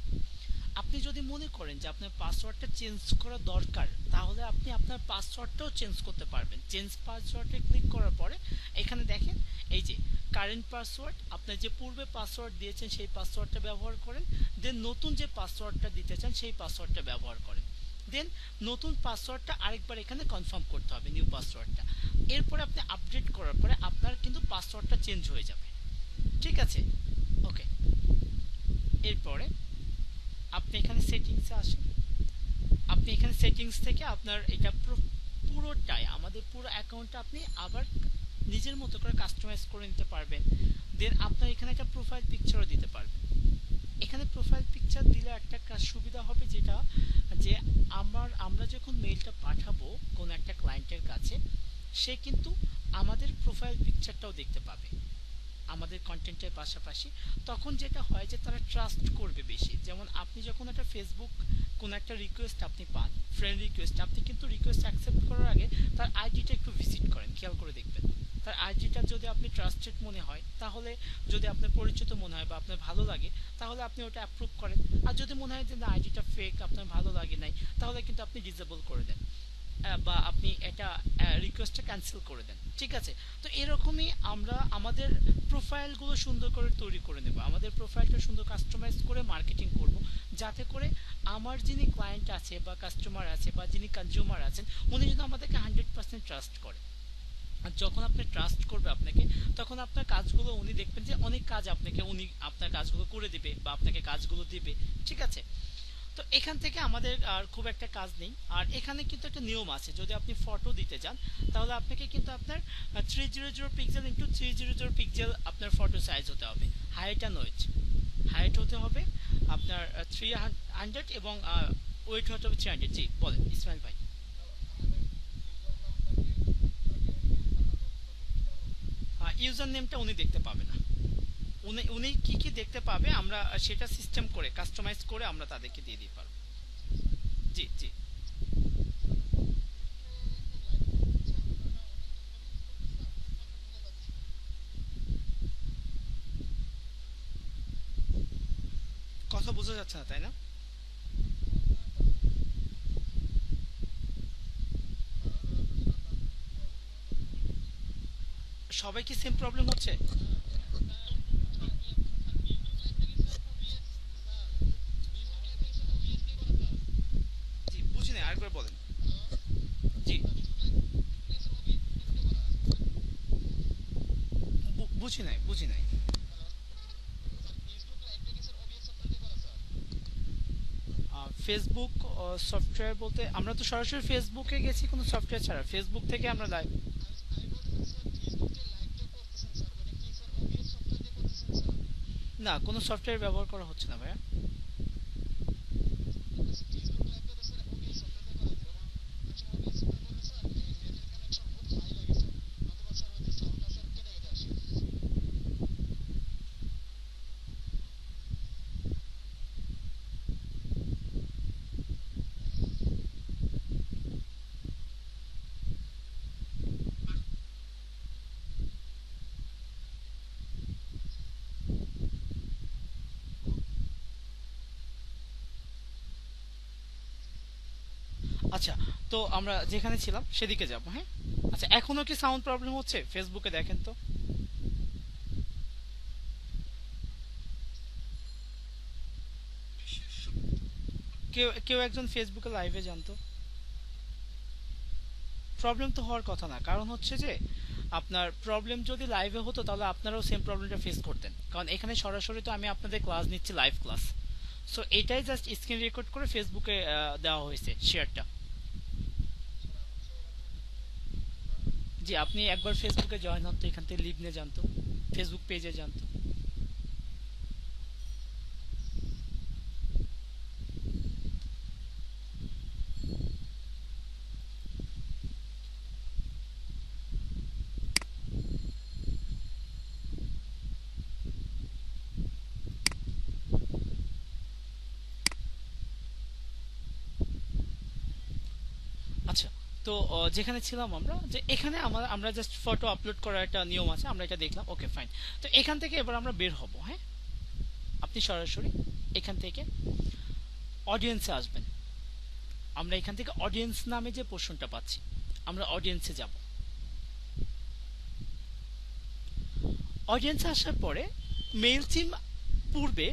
আপনি যদি মনে করেন যে আপনার পাসওয়ার্ডটা চেঞ্জ করা দরকার, তাহলে আপনি আপনার পাসওয়ার্ডটাও চেঞ্জ করতে পারবেন। চেঞ্জ পাসওয়ার্ডে ক্লিক করার পরে এখানে দেখেন এই যে কারেন্ট পাসওয়ার্ড, আপনার যে পূর্বে পাসওয়ার্ড দিয়েছেন সেই পাসওয়ার্ডটা ব্যবহার করেন। দেন নতুন যে পাসওয়ার্ডটা দিতে চান সেই পাসওয়ার্ডটা ব্যবহার করেন। দেন নতুন পাসওয়ার্ডটা আরেকবার এখানে কনফার্ম করতে হবে, নিউ পাসওয়ার্ডটা। এরপরে আপনি আপডেট করার পরে আপনার কিন্তু পাসওয়ার্ডটা চেঞ্জ হয়ে যাবে। ঠিক আছে, ওকে। এরপরে আপনি এখানে সেটিংসে আসেন। আপনি এখানে সেটিংস থেকে আপনার এটা পুরোটাই, আমাদের পুরো অ্যাকাউন্টটা আপনি আবার নিজের মতো করে কাস্টমাইজ করে নিতে পারবেন। দেন আপনার এখানে একটা প্রোফাইল পিকচারও দিতে পারবেন। এখানে প্রোফাইল পিকচার দিলে একটা কাজ সুবিধা হবে, যেটা যে আমরা যখন মেইলটা পাঠাবো কোন একটা ক্লায়েন্টের কাছে, সে কিন্তু আমাদের প্রোফাইল পিকচারটাও দেখতে পাবে আমাদের কন্টেন্টের পাশাপাশি। তখন যেটা হয় যে তারা ট্রাস্ট করবে বেশি। যেমন আপনি যখন একটা ফেসবুক কোন একটা রিকোয়েস্ট আপনি পান, ফ্রেন্ড রিকোয়েস্ট, আপনি কিন্তু রিকোয়েস্ট অ্যাকসেপ্ট করার আগে তার আইডিটা একটু ভিজিট করেন, খেয়াল করে দেখবেন। তার আইডিটা যদি আপনি ট্রাস্টেড মনে হয়, তাহলে যদি আপনার পরিচিত মনে হয় বা আপনার ভালো লাগে, তাহলে আপনি ওটা অ্যাপ্রুভ করেন। আর যদি মনে হয় যে না আইডিটা ফেক, আপনার ভালো লাগে নাই, তাহলে কিন্তু আপনি ডিসেবল করে দেন বা আপনি এটা রিকোয়েস্টটা ক্যান্সেল করে দেন। ঠিক আছে, তো এরকমই আমরা আমাদের প্রোফাইলগুলো সুন্দর করে তৈরি করে নেব। আমাদের প্রোফাইলটা সুন্দর কাস্টমাইজ করে মার্কেটিং করব, যাতে করে আমার যিনি ক্লায়েন্ট আছে বা কাস্টমার আছে বা যিনি কনজিউমার আছেন, উনি যেন আমাদেরকে 100% ট্রাস্ট করে। আর যখন আপনি ট্রাস্ট করবে আপনাকে, তখন আপনার কাজগুলো উনি দেখবেন যে অনেক কাজ উনি আপনার কাজগুলো করে দিবে বা আপনাকে কাজগুলো দিবে। ঠিক আছে, তো এখান থেকে আমাদের আর খুব একটা কাজ নেই। আর এখানে কিন্তু একটা নিয়ম আছে, যদি আপনি ফটো দিতে চান তাহলে আপনাকে কিন্তু আপনার 300 পিক্সেল ইন্টু 300 পিক্সেল আপনার ফটো সাইজ হতে হবে। হাইট অ্যান্ড ওয়েট, হাইট হতে হবে আপনার 300 এবং ওয়েট হতে হবে 300। জি বলেন ইসমাইল ভাই। ইউজার নেমটা উনি দেখতে পাবে না। উনি উনি কি কি দেখতে পাবে আমরা সেটা সিস্টেম করে কাস্টমাইজ করে আমরা তাদেরকে দিয়ে দিতে পারবো। জি জি। কথা বোঝা যাচ্ছে না তাই না? সবাই কি সেম প্রবলেম হচ্ছে? জি বুঝি নাই, আরেকবার বলেন। জি বুঝি নাই, বুঝি নাই। ফেসবুক সফটওয়্যার বলতে আমরা তো সরাসরি ফেসবুকে গেছি কোনো সফটওয়্যার ছাড়া, ফেসবুক থেকে আমরা লাইভ। না, কোনো সফটওয়্যার ব্যবহার করা হচ্ছে না ভাইয়া। আচ্ছা, তো আমরা যেখানে ছিলাম সেদিকে যাব, হ্যাঁ। আচ্ছা, এখনো কি সাউন্ড প্রবলেম হচ্ছে? ফেসবুকে দেখেন তো। কেউ কেউ একজন ফেসবুকে লাইভে জানতো। প্রবলেম তো হওয়ার কথা না, কারণ হচ্ছে যে আপনার প্রবলেম যদি লাইভে হতো তাহলে আপনারাও সেম প্রবলেমটা ফেস করতেন, কারণ এখানে সরাসরি তো আমি আপনাদের ক্লাস নিচ্ছি, লাইভ ক্লাস। সো এটাই জাস্ট স্ক্রিন রেকর্ড করে ফেসবুকে দেওয়া হয়েছে শেয়ারটা। জি, আপনি একবার ফেসবুকে জয়েন হন তো, এখান থেকে লিভ নিয়ে জানতো, ফেসবুক পেজে জানতো। আচ্ছা, তো যেখানে ছিলাম আমরা, যে এখানে আমরা জাস্ট ফটো আপলোড করার একটা নিয়ম আছে, আমরা এটা দেখলাম, ওকে ফাইন। তো এখান থেকে এবার আমরা বের হব, হ্যাঁ। আপনি সরাসরি এখান থেকে অডিয়েন্সে আসবেন। আমরা এখান থেকে অডিয়েন্স নামে যে পোর্শনটা পাচ্ছি, আমরা অডিয়েন্সে যাব। অডিয়েন্সে আসার পরে মেইল টিম পূর্বে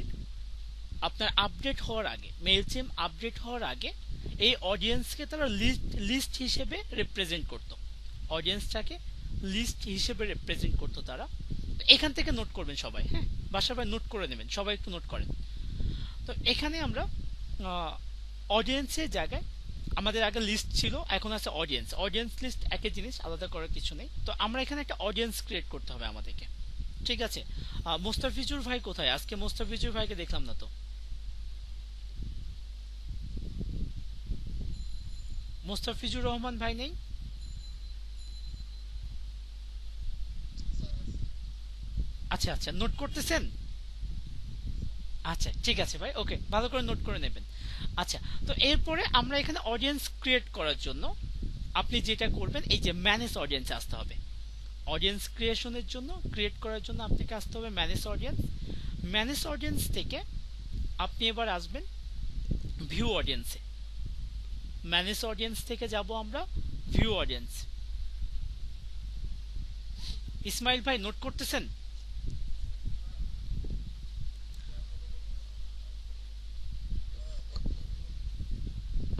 আপনার আপডেট হওয়ার আগে, মেইল টিম আপডেট হওয়ার আগে এই অডিয়েন্সকে তারা লিস্ট লিস্ট হিসেবে রিপ্রেজেন্ট করতো, অডিয়েন্সটাকে লিস্ট হিসেবে রিপ্রেজেন্ট করতো তারা। এখান থেকে নোট করবেন সবাই, হ্যাঁ, বা সবাই নোট করে নেবেন, সবাই একটু নোট করেন। তো এখানে আমরা অডিয়েন্সের জায়গায় আমাদের আগে লিস্ট ছিল, এখন আছে অডিয়েন্স। অডিয়েন্স লিস্ট একই জিনিস, আলাদা করার কিছু নেই। তো আমরা এখানে একটা অডিয়েন্স ক্রিয়েট করতে হবে আমাদেরকে, ঠিক আছে। মোস্তাফিজুর ভাই কোথায়? আজকে মোস্তাফিজুর ভাইকে দেখলাম না তো। মোস্তাফিজুর রহমান ভাই নেই? আচ্ছা আচ্ছা, নোট করতেছেন। আচ্ছা ঠিক আছে ভাই, ওকে, ভালো করে নোট করে নেবেন। আচ্ছা, তো এরপরে আমরা এখানে অডিয়েন্স ক্রিয়েট করার জন্য আপনি যেটা করবেন, এই যে ম্যানেজ অডিয়েন্সে আসতে হবে। অডিয়েন্স ক্রিয়েশনের জন্য, ক্রিয়েট করার জন্য আপনাকে আসতে হবে ম্যানেজ অডিয়েন্স। ম্যানেজ অডিয়েন্স থেকে আপনি এবার আসবেন ভিউ অডিয়েন্সে। ম্যানেজ অডিয়েন্স থেকে যাব আমরা ভিউ অডিয়েন্স। ইসমাইল ভাই নোট করতেছেন?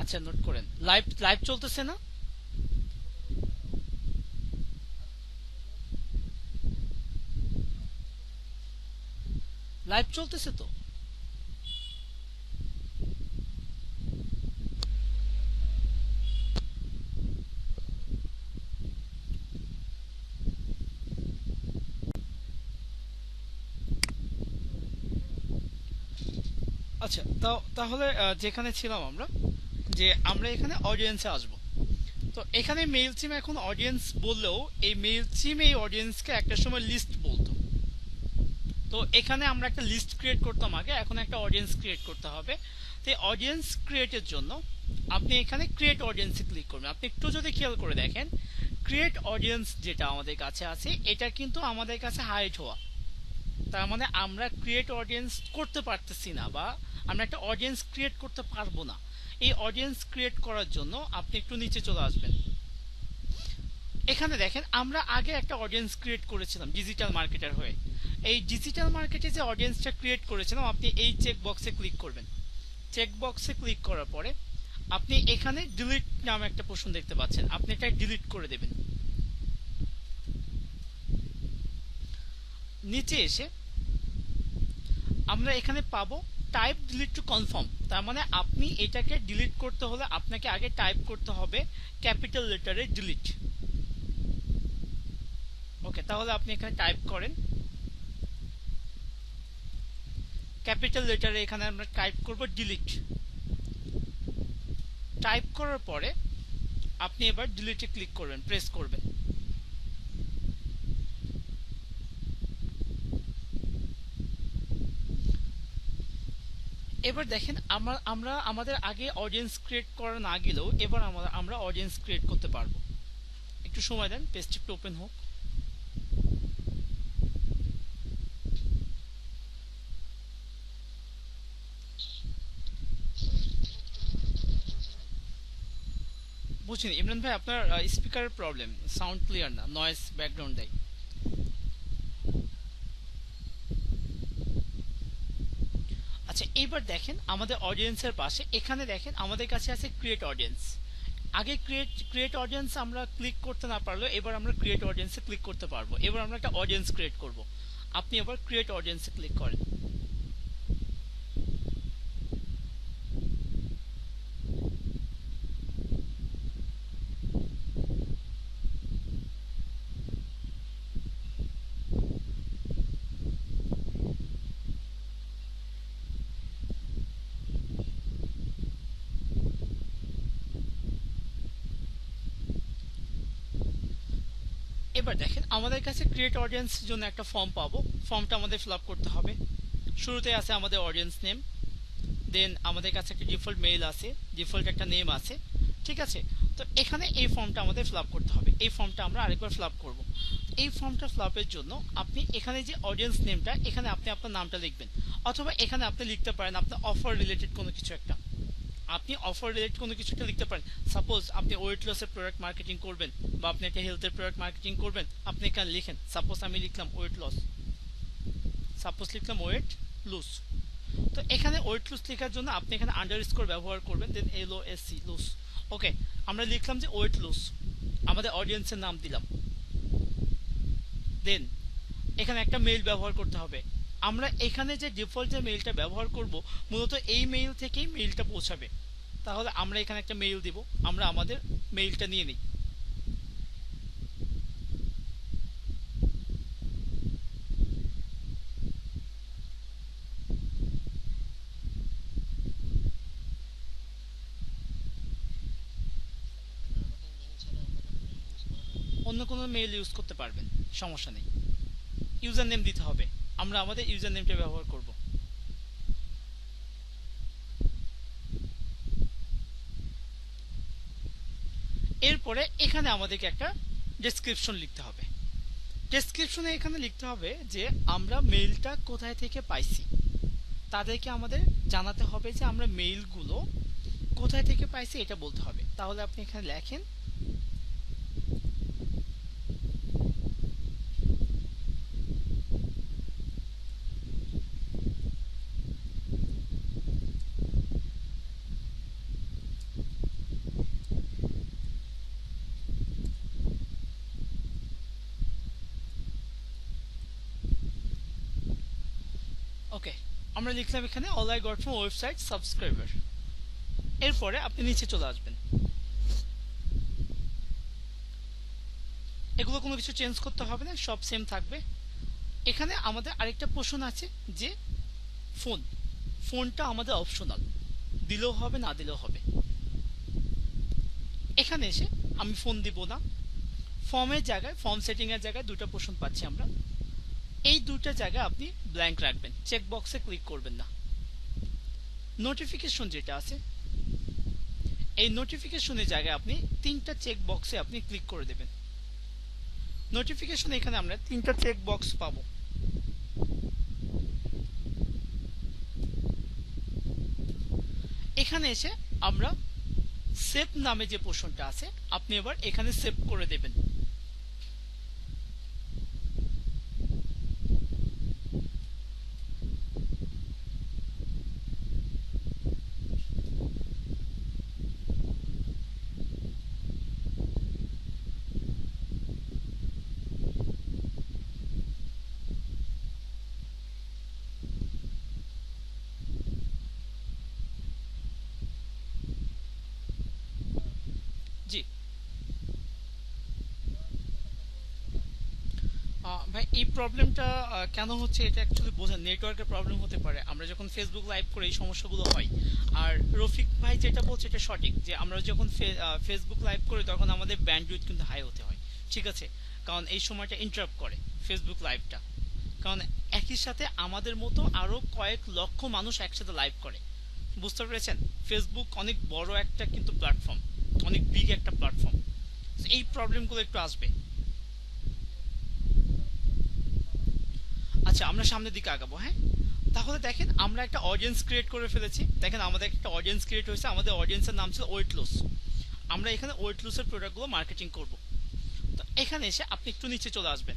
আচ্ছা, নোট করেন। লাইভ লাইভ চলতেছে না? লাইভ চলতেছে তো? আচ্ছা, তাহলে যেখানে ছিলাম আমরা, যে আমরা এখানে অডিয়েন্সে আসব। তো এখানে মেইল টিম এখন অডিয়েন্স বললেও এই মেইল টিম এই অডিয়েন্সকে একটা সময় লিস্ট বলতো। তো এখানে আমরা একটা লিস্ট ক্রিয়েট করতাম আগে, এখন একটা অডিয়েন্স ক্রিয়েট করতে হবে। তো এই অডিয়েন্স ক্রিয়েটের জন্য আপনি এখানে ক্রিয়েট অডিয়েন্সে ক্লিক করবেন। আপনি একটু যদি খেয়াল করে দেখেন, ক্রিয়েট অডিয়েন্স যেটা আমাদের কাছে আছে, এটা কিন্তু আমাদের কাছে হাইড হওয়া। তার মানে আমরা ক্রিয়েট অডিয়েন্স করতে পারতেছি না, বা আমরা একটা অডিয়েন্স ক্রিয়েট করতে পারবো না। এই অডিয়েন্স ক্রিয়েট করার জন্য আপনি একটু নিচে চলে আসবেন। এখানে দেখেন আমরা আগে একটা অডিয়েন্স ক্রিয়েট করেছিলাম ডিজিটাল মার্কেটার হয়ে। এই ডিজিটাল মার্কেটে যে অডিয়েন্সটা ক্রিয়েট করেছিলাম, আপনি এই চেক বক্সে ক্লিক করবেন। চেক বক্সে ক্লিক করার পরে আপনি এখানে ডিলিট নামে একটা প্রশ্ন দেখতে পাচ্ছেন, আপনি এটা ডিলিট করে দেবেন। নিচে এসে আমরা এখানে পাবো টাইপ ডিলিট টু কনফার্ম। তার মানে আপনি এটাকে ডিলিট করতে হলে আপনাকে আগে টাইপ করতে হবে ক্যাপিটাল লেটারে ডিলিট। ওকে, তাহলে আপনি এখানে টাইপ করেন ক্যাপিটাল লেটারে, এখানে আমরা টাইপ করব ডিলিট। টাইপ করার পরে আপনি এবার ডিলিটে ক্লিক করবেন, প্রেস করবেন। এবার দেখেন আমরা আমাদের আগে অডিয়েন্স ক্রিয়েট করা না গেলেও এবার আমরা অডিয়েন্স ক্রিয়েট করতে পারবো। একটু সময় দেন, পেজটি একটু ওপেন হোক। বুঝিনি ইমরান ভাই, আপনার স্পিকারের প্রবলেম, সাউন্ড ক্লিয়ার না, নয়েজ ব্যাকগ্রাউন্ড দেয়। আচ্ছা, এইবার দেখেন আমাদের অডিয়েন্সের পাশে এখানে দেখেন আমাদের কাছে আছে ক্রিয়েট অডিয়েন্স। আগে ক্রিয়েট অডিয়েন্স আমরা ক্লিক করতে না পারলেও এবার আমরা ক্রিয়েট অডিয়েন্সে ক্লিক করতে পারবো। এবার আমরা একটা অডিয়েন্স ক্রিয়েট করব। আপনি এবার ক্রিয়েট অডিয়েন্সে ক্লিক করেন। এবার দেখেন আমাদের কাছে ক্রিয়েট অডিয়েন্স জন্য একটা ফর্ম পাবো। ফর্মটা আমাদের ফিল আপ করতে হবে। শুরুতে আছে আমাদের অডিয়েন্স নেম, দেন আমাদের কাছে একটা ডিফল্ট মেইল আছে, ডিফল্ট একটা নেম আছে, ঠিক আছে। তো এখানে এই ফর্মটা আমাদের ফিল আপ করতে হবে। এই ফর্মটা আমরা আরেকবার ফিল আপ করবো। এই ফর্মটা ফিল আপের জন্য আপনি এখানে যে অডিয়েন্স নেমটা, এখানে আপনি আপনার নামটা লিখবেন, অথবা এখানে আপনি লিখতে পারেন আপনার অফার রিলেটেড কোনো কিছু একটা। আপনি অফার রিলেটেড কোনো কিছু একটা লিখতে পারেন। সাপোজ আপনি ওয়েট লসের প্রোডাক্ট মার্কেটিং করবেন, বা আপনি একটা হেলথের প্রোডাক্ট মার্কেটিং করবেন, আপনি এখানে লিখেন। সাপোজ আমি লিখলাম ওয়েট লস, সাপোজ লিখলাম ওয়েট লুজ। তো এখানে ওয়েট লুজ লেখার জন্য আপনি এখানে আন্ডারস্কোর ব্যবহার করবেন, দেন LOSC লুজ। ওকে, আমরা লিখলাম যে ওয়েট লুজ, আমাদের অডিয়েন্সের নাম দিলাম। দেন এখানে একটা মেইল ব্যবহার করতে হবে। আমরা এখানে যে ডিফল্ট যে মেইলটা ব্যবহার করব, মূলত এই মেইল থেকেই মেইলটা পৌঁছাবে। তাহলে আমরা এখানে একটা মেইল দিব, আমরা আমাদের মেইলটা নিয়ে নিই। অন্য কোনো মেইল ইউজ করতে পারবেন, সমস্যা নেই। ইউজার নেম দিতে হবে, আমরা আমাদের ইউজার নেমটা ব্যবহার করব। এরপরে এখানে আমাদেরকে একটা ডেসক্রিপশন লিখতে হবে। ডেসক্রিপশনে এখানে লিখতে হবে যে আমরা মেইলটা কোথায় থেকে পাইছি। তাদেরকে আমাদের জানাতে হবে যে আমরা মেইলগুলো কোথায় থেকে পাইছি, এটা বলতে হবে। তাহলে আপনি এখানে লেখেন ওকে, আমরা লিখলাম এখানে all I got from website subscriber. এরপরে আপনি নিচে চলে আসবেন। এগুলো কোনো কিছু চেঞ্জ করতে হবে না, সব সেম থাকবে। এখানে আমাদের আরেকটা প্রশ্ন আছে যে ফোনটা আমাদের অপশনাল, দিলেও হবে না দিলেও হবে। এখানে এসে আমি ফোন দিব না। ফর্মের জায়গায়, ফর্ম সেটিং এর জায়গায় দুটো প্রশ্ন পাচ্ছি আমরা। এই দুটো জায়গায় আপনি ব্ল্যাঙ্ক রাখবেন, চেক বক্সে ক্লিক করবেন না। নোটিফিকেশন যেটা আছে, এই নোটিফিকেশনের জায়গায় আপনি তিনটা চেক বক্সে আপনি ক্লিক করে দেবেন। নোটিফিকেশন এখানে আমরা তিনটা চেক বক্স পাবো। এখানে এসে আমরা সেভ নামে যে পোর্শনটা আছে, আপনি এবার এখানে সেভ করে দেবেন। জি ভাই, এই প্রবলেমটা কেন হচ্ছে এটা অ্যাকচুয়ালি বোঝেন, নেটওয়ার্কের প্রবলেম হতে পারে। আমরা যখন ফেসবুক লাইভ করে এই সমস্যাগুলো হয়। আর রফিক ভাই যেটা বলছে এটা সঠিক, যে আমরা যখন ফেসবুক লাইভ করি তখন আমাদের ব্যান্ডউইথ কিন্তু হাই হতে হয়, ঠিক আছে। কারণ এই সময়টা ইন্টারাপ্ট করে ফেসবুক লাইভটা। কারণ একই সাথে আমাদের মতো আরো কয়েক লক্ষ মানুষ একসাথে লাইভ করে, বুঝতে পেরেছেন। ফেসবুক অনেক বড় একটা কিন্তু প্ল্যাটফর্ম, অনেক বিগ একটা প্ল্যাটফর্ম। এই প্রবলেমগুলো একটু আসবে। আচ্ছা, আমরা সামনের দিকে আগাবো। হ্যাঁ, তাহলে দেখেন আমরা একটা অডিয়েন্স ক্রিয়েট করে ফেলেছি। দেখেন আমাদের একটা অডিয়েন্স ক্রিয়েট হয়েছে, আমাদের অডিয়েন্সের নাম ছিল ওয়েট লস। আমরা এখানে ওয়েট লসের প্রোডাক্টগুলো মার্কেটিং করব। তো এখানে এসে আপনি একটু নিচে চলে আসবেন।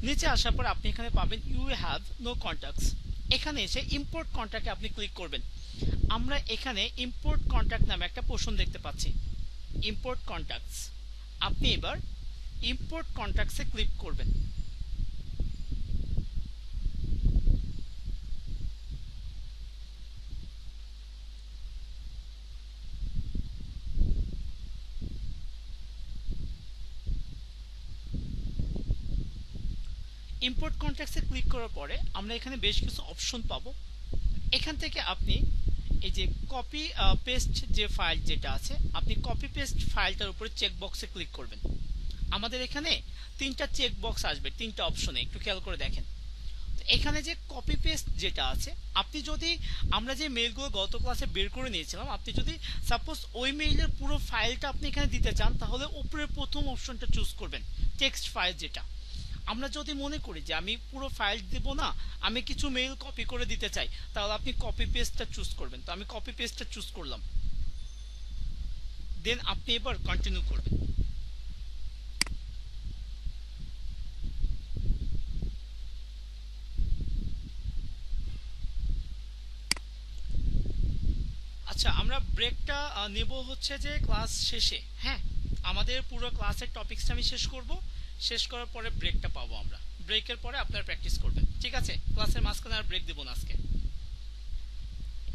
নিচে আসার পর আপনি এখানে পাবেন ইউ হ্যাভ নো কন্ট্যাক্টস। এখানে এসে ইম্পোর্ট কন্ট্যাক্টে আপনি ক্লিক করবেন। আমরা এখানে ইম্পোর্ট কন্ট্যাক্ট নামে একটা পোর্শন দেখতে পাচ্ছি, ইম্পোর্ট কন্ট্যাক্টস। আপনি এবার ইম্পোর্ট কন্ট্যাক্টসে ক্লিক করবেন। ইম্পোর্ট কন্ট্যাক্টসে ক্লিক করার পরে আমরা এখানে বেশ কিছু অপশন পাবো। এখান থেকে আপনি এই যে কপি পেস্ট যে ফাইল যেটা আছে, আপনি কপি পেস্ট ফাইলটার উপরে চেক বক্সে ক্লিক করবেন। আমাদের এখানে তিনটা চেক বক্স আসবে, তিনটা অপশনে, একটু খেয়াল করে দেখেন। এখানে যে কপি পেস্ট যেটা আছে, আপনি যদি আমরা যে মেইলগুলো গত ক্লাসে বের করে নিয়েছিলাম, আপনি যদি সাপোজ ওই মেইলের পুরো ফাইলটা আপনি এখানে দিতে চান, তাহলে উপরের প্রথম অপশনটা চুজ করবেন, টেক্সট ফাইল যেটা। আমরা যদি মনে করি যে আমি পুরো ফাইল দেব না, আমি কিছু মেইল কপি করে দিতে চাই, তাহলে আপনি কপি পেস্টটা চুজ করবেন। তো আমি কপি পেস্টটা চুজ করলাম, দেন আপনি এবার কন্টিনিউ করবেন। আচ্ছা, আমরা ব্রেকটা নেব হচ্ছে যে ক্লাস শেষে। হ্যাঁ, আমাদের পুরো ক্লাসের টপিকসটা আমি শেষ করব, শেষ করার পরে ব্রেকটা পাবো আমরা। ব্রেকের পরে আপনারা প্র্যাকটিস করবেন, ঠিক আছে? ক্লাসের মাঝখানে আর ব্রেক দেব না আজকে।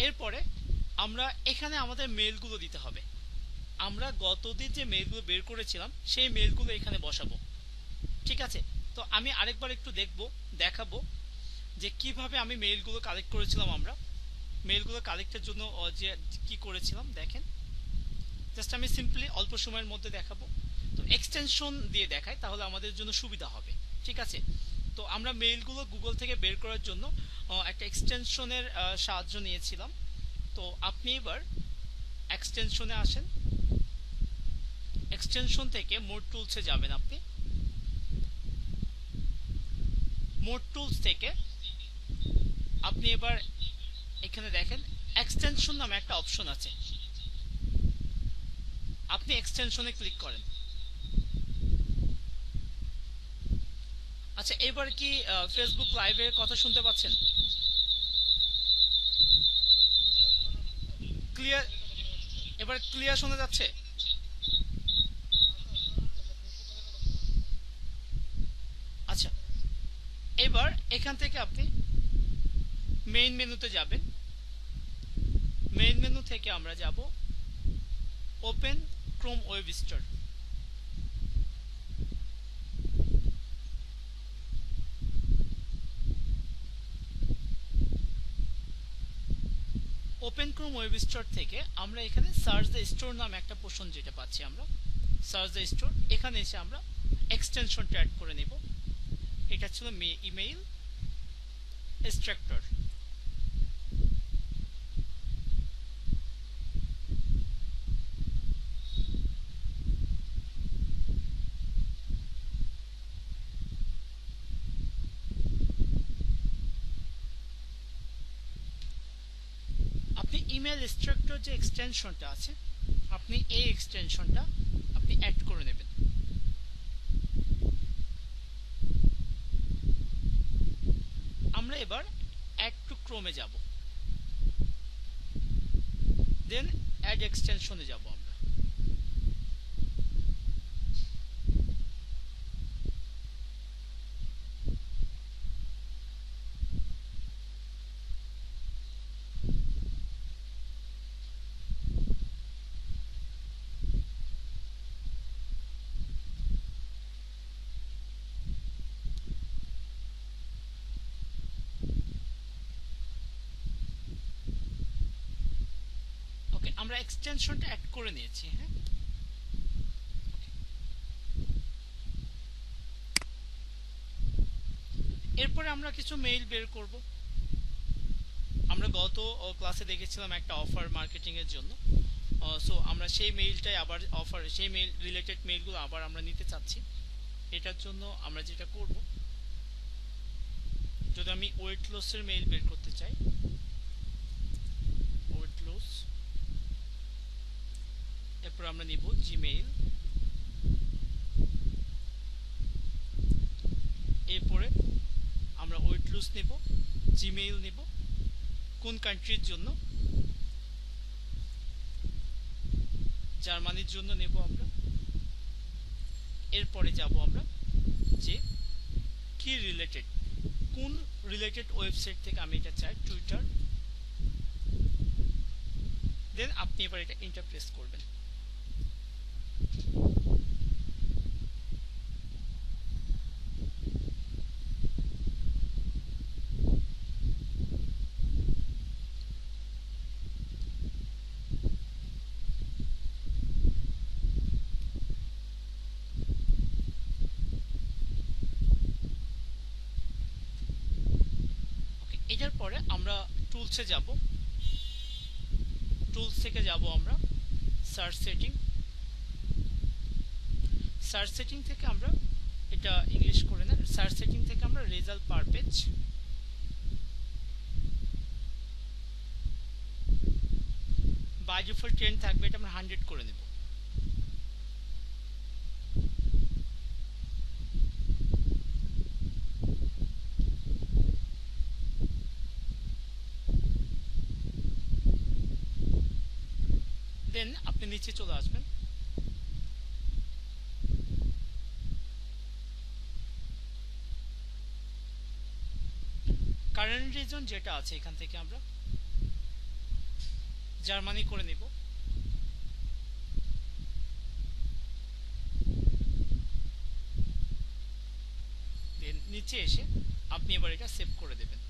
এরপরে আমরা এখানে আমাদের মেইলগুলো দিতে হবে। আমরা গতদিন যে মেইলগুলো বের করেছিলাম সেই মেইলগুলো এখানে বসাবো, ঠিক আছে? তো আমি আরেকবার একটু দেখাবো যে কিভাবে আমি মেইলগুলো কালেক্ট করেছিলাম। আমরা মেইলগুলো কালেক্টের জন্য যে কি করেছিলাম দেখেন, জাস্ট আমি সিম্পলি অল্প সময়ের মধ্যে দেখাবো। তো এক্সটেনশন দিয়ে দেখাই, তাহলে আমাদের জন্য সুবিধা হবে, ঠিক আছে? তো আমরা মেইলগুলো গুগল থেকে বের করার জন্য একটা এক্সটেনশনের সাহায্য নিয়েছিলাম। তো আপনি এবার এক্সটেনশনে আসেন, এক্সটেনশন থেকে মোর টুলসে যাবেন। আপনি মোর টুলস থেকে আপনি এবার এখানে দেখেন এক্সটেনশন নামে একটা অপশন আছে, আপনি এক্সটেনশনে ক্লিক করেন। আচ্ছা, এবার কি ফেসবুক লাইভের কথা শুনতে পাচ্ছেন? ক্লিয়ার? এবার ক্লিয়ার শোনা যাচ্ছে? আচ্ছা, এবার এখান থেকে আপনি মেইন মেনুতে যাবেন। মেইন মেনু থেকে আমরা যাব open Chrome web store. Open Chrome web store থেকে আমরা এখানে সার্চ দ্য স্টোর নামে একটা পোর্শন যেটা পাচ্ছি, আমরা সার্চ দ্য স্টোর, এখানে এসে আমরা এক্সটেনশনটা অ্যাড করে নেব। এটা ছিল ইমেইল এক্সট্রাক্টর। আপনি ইমেল এক্সট্রাক্টর যে এক্সটেনশনটা আছে, আপনি এই এক্সটেনশনটা আপনি অ্যাড করে নেবেন। আমরা এবার অ্যাড টু ক্রোমে যাব, দেন অ্যাড এক্সটেনশনে যাব। আমরা ওকে, আমরা এক্সটেনশনটা অ্যাড করে নিয়েছি। হ্যাঁ, এরপরে আমরা কিছু মেইল বের করব। আমরা গত ক্লাসে দেখেছিলাম একটা অফার মার্কেটিং এর জন্য, সো আমরা সেই মেইলটাই আবার অফার, সেই মেইল রিলেটেড মেইলগুলো আবার আমরা নিতে চাচ্ছি। এটার জন্য আমরা যেটা করব, যদি আমি ওয়েট লসের মেইল বের করতে চাই, ওয়েট লস, এরপর আমরা নিব জিমেইল, এরপরে আমরা ওয়েটলুস নেব, জিমেইল নেব, কোন কান্ট্রির জন্য, জার্মানির জন্য নেব আমরা। এরপরে যাব আমরা যে কি রিলেটেড, কোন রিলেটেড ওয়েবসাইট থেকে আমি এটা চাই, টুইটার। দেন আপনি এবার এটা এন্টার প্রেস করবেন। ওকে, এটার পরে আমরা টুলসে যাব, টুলস থেকে যাব আমরা সার্চ সেটিং, সার্চ সেটিং থেকে আমরা এটা ইংলিশ করে নেন, সার্চ সেটিং থেকে আমরা result per page, by default 10 থাকবে, এটা আমরা 100 করে নেব। দেন আপনি নিচে চলে আসবেন, কারেন্ট রিজন যেটা আছে এখান থেকে আমরা জার্মানি করে নেব। দেন নিচে এসে আপনি এবার এটা সেভ করে দেবেন।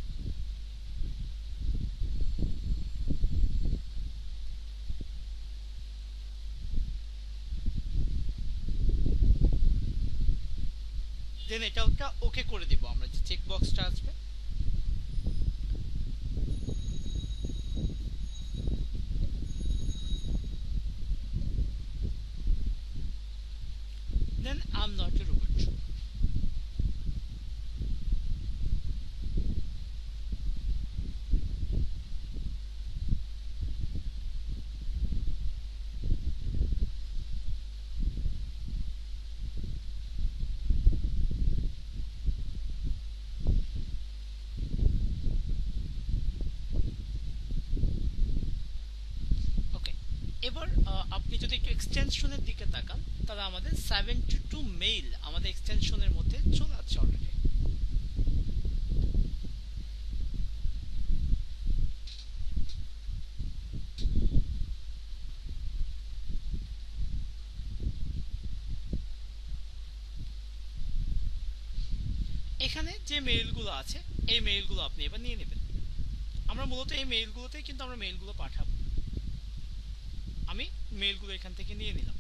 দেন এটা একটা ওকে করে দিব আমরা, যে চেক বক্সটা আসবে then I am not a robot. Okay, এবার আপনি যদি একটু এক্সটেনশনের দিকে তাকান, তাহলে আমাদের 72 মেইল আমাদের এক্সটেনশনের মধ্যে চলে আসছে অলরেডি। এখানে যে মেইলগুলো আছে এই মেইলগুলো আপনি এবার নিয়ে নেবেন। আমরা মূলত এই মেইলগুলোতেই কিন্তু আমরা মেইলগুলো পাঠাবো। আমি মেইলগুলো এখান থেকে নিয়ে নিলাম।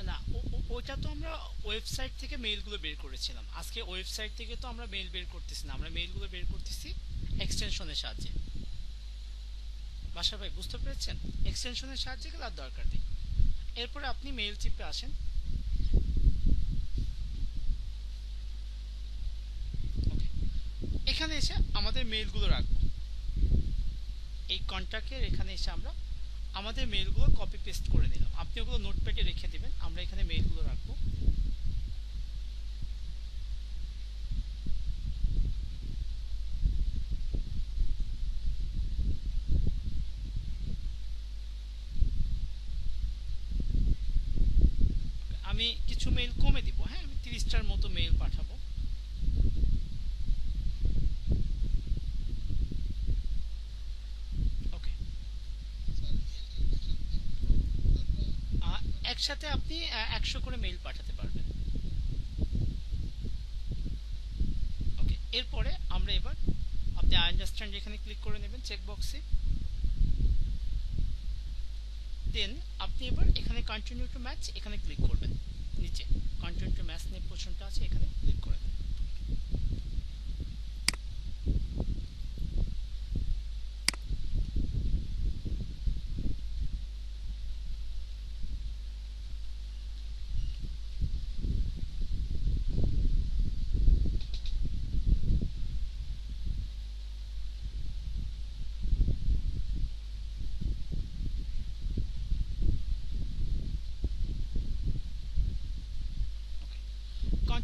না, ওইটা তো আমরা ওয়েবসাইট থেকে মেইলগুলো বের করেছিলাম। আজকে ওয়েবসাইট থেকে তো আমরা মেইল বের করতেছি না, আমরা মেইলগুলো বের করতেছি এক্সটেনশনের সাহায্যে। বাসা ভাই বুঝতে পেরেছেন? এক্সটেনশনের সাহায্যে গেলে আর দরকার নেই। এরপরে আপনি মেইল চিপে আসেন, ওকে, এখানে এসে আমাদের মেইলগুলো রাখবো। এই কন্ট্যাক্টের এখানে এসে আমরা আমাদের মেইলগুলো কপি পেস্ট করে নিলাম। আপনি ওগুলো নোটপ্যাডে রেখে দিবেন, আমরা এখানে মেইলগুলো রাখবো। আমি কিছু মেইল কমে দিব, হ্যাঁ আমি 30টার মতো মেইল পাঠাবো। ওকে, একসাথে আপনি 100 করে মেইল পাঠাতে পারবেন। ওকে, এরপরে আমরা এবার আপনি আই আন্ডারস্ট্যান্ড এখানে ক্লিক করে নেবেন চেক বক্সে। দেন আপনি এবার এখানে কন্টিনিউ টু ম্যাচ এখানে ক্লিক করবেন, নিচে কন্টিনিউ টু ম্যাচ নিয়ে পোর্শনটা আছে, এখানে ক্লিক করে দেন।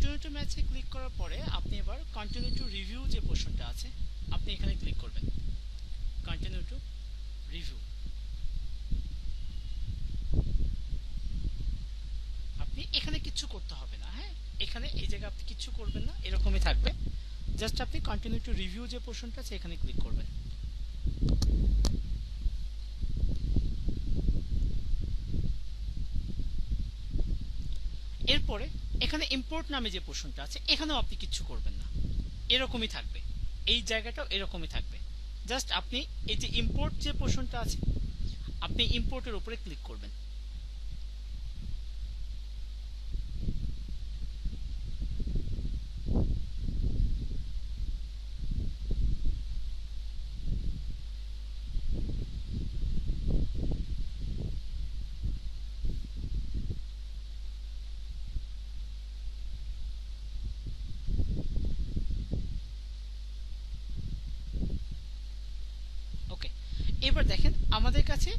কন্টিনিউ টু ম্যাচে ক্লিক করার পরে আপনি এবার কন্টিনিউ টু রিভিউ যে পোর্শনটা আছে আপনি এখানে ক্লিক করবেন। কন্টিনিউ টু রিভিউ, আপনি এখানে কিচ্ছু করতে হবে না। হ্যাঁ, এখানে এই জায়গায় আপনি কিচ্ছু করবেন না, এরকমই থাকবে। জাস্ট আপনি কন্টিনিউ টু রিভিউ যে পোর্শনটা আছে এখানে ক্লিক করবেন। এরপরে এখানে ইম্পোর্ট নামে যে পোর্শনটা আছে এখানেও আপনি কিচ্ছু করবেন না, এরকমই থাকবে। এই জায়গাটাও এরকমই থাকবে। জাস্ট আপনি এই যে ইম্পোর্ট যে পোর্শনটা আছে আপনি ইম্পোর্টের উপরে ক্লিক করবেন। ওকে, এবার দেখেন আমাদের কাছে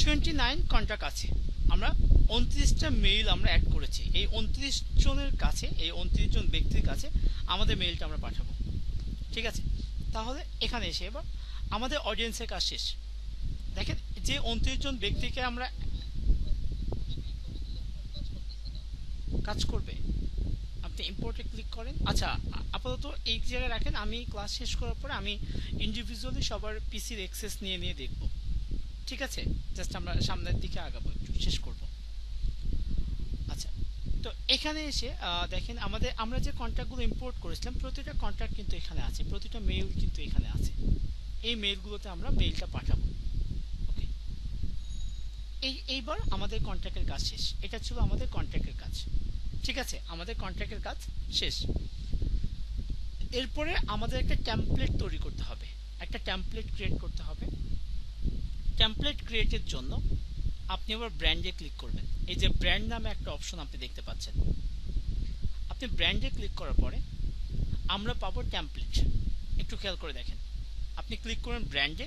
29 কন্ট্যাক্ট আছে। আমরা 29টা মেইল আমরা অ্যাড করেছি। এই 29 জনের কাছে, এই 29 জন ব্যক্তির কাছে আমাদের মেইলটা আমরা পাঠাবো। ঠিক আছে, তাহলে এখানে এসে এবার আমাদের অডিয়েন্সের কাজ শেষ। দেখেন যে 29 জন ব্যক্তিকে আমরা কাজ করবে, আপনি ইম্পোর্টে ক্লিক করেন। আচ্ছা, আপাতত এই জায়গায় রাখেন, আমি ক্লাস শেষ করার পরে আমি ইন্ডিভিজুয়ালি সবার পিসির অ্যাক্সেস নিয়ে নিয়ে দেখব। ঠিক আছে, জাস্ট আমরা সামনের দিকে আগাবো, একটু শেষ করব। আচ্ছা, তো এখানে এসে দেখেন আমরা যে কন্ট্যাক্টগুলো ইম্পোর্ট করেছিলাম প্রতিটা কন্ট্যাক্ট কিন্তু এখানে আছে, প্রতিটা মেইল কিন্তু এখানে আছে। এই মেইলগুলোতে আমরা মেইলটা পাঠাবো। ওকে, এইবার আমাদের কন্ট্যাক্টের কাজ শেষ। এটা ছিল আমাদের কন্ট্যাক্টের কাজ। ঠিক আছে, আমাদের কন্ট্যাক্টের কাজ শেষ। এরপরে আমাদের একটা টেমপ্লেট তৈরি করতে হবে, একটা টেমপ্লেট ক্রিয়েট করতে হবে। টেমপ্লেট ক্রিয়েটের জন্য আপনি আবার ব্র্যান্ডে ক্লিক করবেন। এই যে ব্র্যান্ড নামে একটা অপশন আপনি দেখতে পাচ্ছেন, আপনি ব্র্যান্ডে ক্লিক করার পরে আমরা পাবো টেমপ্লেট। একটু খেয়াল করে দেখেন, আপনি ক্লিক করেন ব্র্যান্ডে,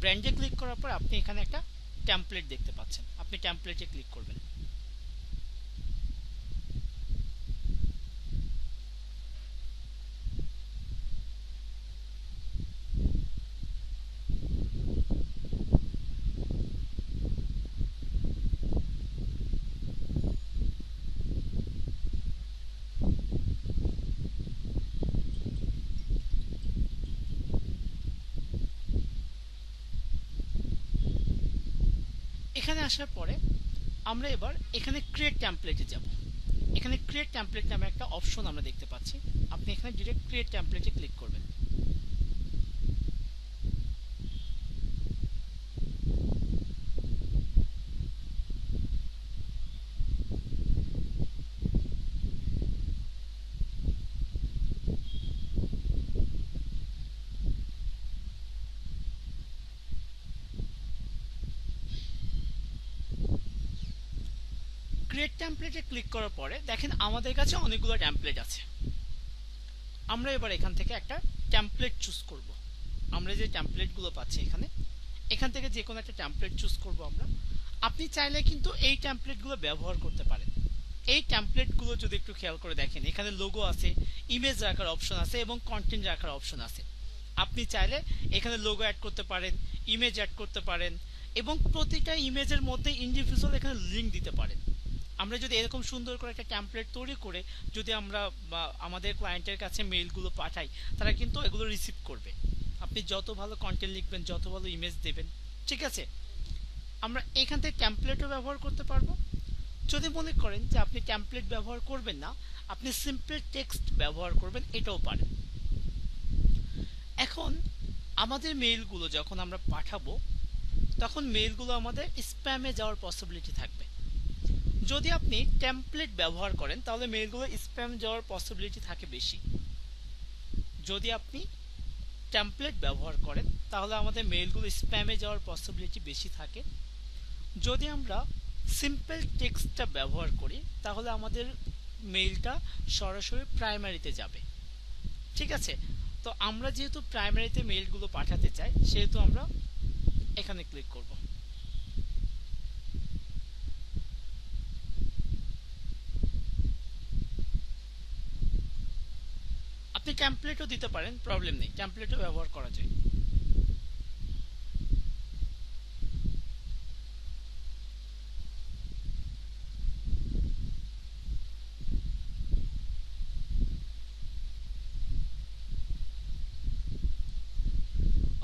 ব্র্যান্ডে ক্লিক করার পর আপনি এখানে একটা টেমপ্লেট দেখতে পাচ্ছেন, আপনি টেমপ্লেটে ক্লিক করবেন। এখানে আসার পরে আমরা এবার এখানে ক্রিয়েট টেমপ্লেটে যাব। এখানে ক্রিয়েট টেমপ্লেট নামে একটা অপশন আমরা দেখতে পাচ্ছি, আপনি এখানে ডিরেক্ট ক্রিয়েট টেমপ্লেটে ক্লিক করবেন। ক্রিয়েট টেমপ্লেটে ক্লিক করার পরে দেখেন আমাদের কাছে অনেকগুলো টেমপ্লেট আছে। আমরা এবার এখান থেকে একটা টেমপ্লেট চুজ করব। আমরা যে টেমপ্লেটগুলো পাচ্ছি এখান থেকে যে কোনো একটা টেমপ্লেট চুজ করব আমরা। আপনি চাইলে কিন্তু এই টেমপ্লেটগুলো ব্যবহার করতে পারেন। এই টেমপ্লেটগুলো যদি একটু খেয়াল করে দেখেন, এখানে লোগো আছে, ইমেজ রাখার অপশন আছে এবং কন্টেন্ট রাখার অপশন আছে। আপনি চাইলে এখানে লোগো অ্যাড করতে পারেন, ইমেজ অ্যাড করতে পারেন এবং প্রতিটা ইমেজের মধ্যে ইন্ডিভিজুয়াল এখানে লিঙ্ক দিতে পারেন। আমরা যদি এরকম সুন্দর করে একটা টেমপ্লেট তৈরি করে যদি আমরা আমাদের ক্লায়েন্টের কাছে মেইলগুলো পাঠাই, তারা কিন্তু এগুলো রিসিভ করবে। আপনি যত ভালো কন্টেন্ট লিখবেন, যত ভালো ইমেজ দেবেন, ঠিক আছে। আমরা এখান থেকে টেমপ্লেটও ব্যবহার করতে পারবো। যদি মনে করেন যে আপনি টেমপ্লেট ব্যবহার করবেন না, আপনি সিম্পল টেক্সট ব্যবহার করবেন, এটাও পারেন। এখন আমাদের মেইলগুলো যখন আমরা পাঠাবো তখন মেইলগুলো আমাদের স্প্যামে যাওয়ার পসিবিলিটি থাকবে। যদি আপনি টেমপ্লেট ব্যবহার করেন তাহলে মেইলগুলো স্প্যাম যাওয়ার পসিবিলিটি থাকে বেশি। যদি আপনি টেমপ্লেট ব্যবহার করেন তাহলে আমাদের মেইলগুলো স্প্যামে যাওয়ার পসিবিলিটি বেশি থাকে। যদি আমরা সিম্পল টেক্সটটা ব্যবহার করি তাহলে আমাদের মেইলটা সরাসরি প্রাইমারিতে যাবে। ঠিক আছে, তো আমরা যেহেতু প্রাইমারিতে মেইলগুলো পাঠাতে চাই সেহেতু আমরা এখানে ক্লিক করব। আপনি টেমপ্লেটও দিতে পারেন, প্রবলেম নেই, টেমপ্লেটও ব্যবহার করা যায়।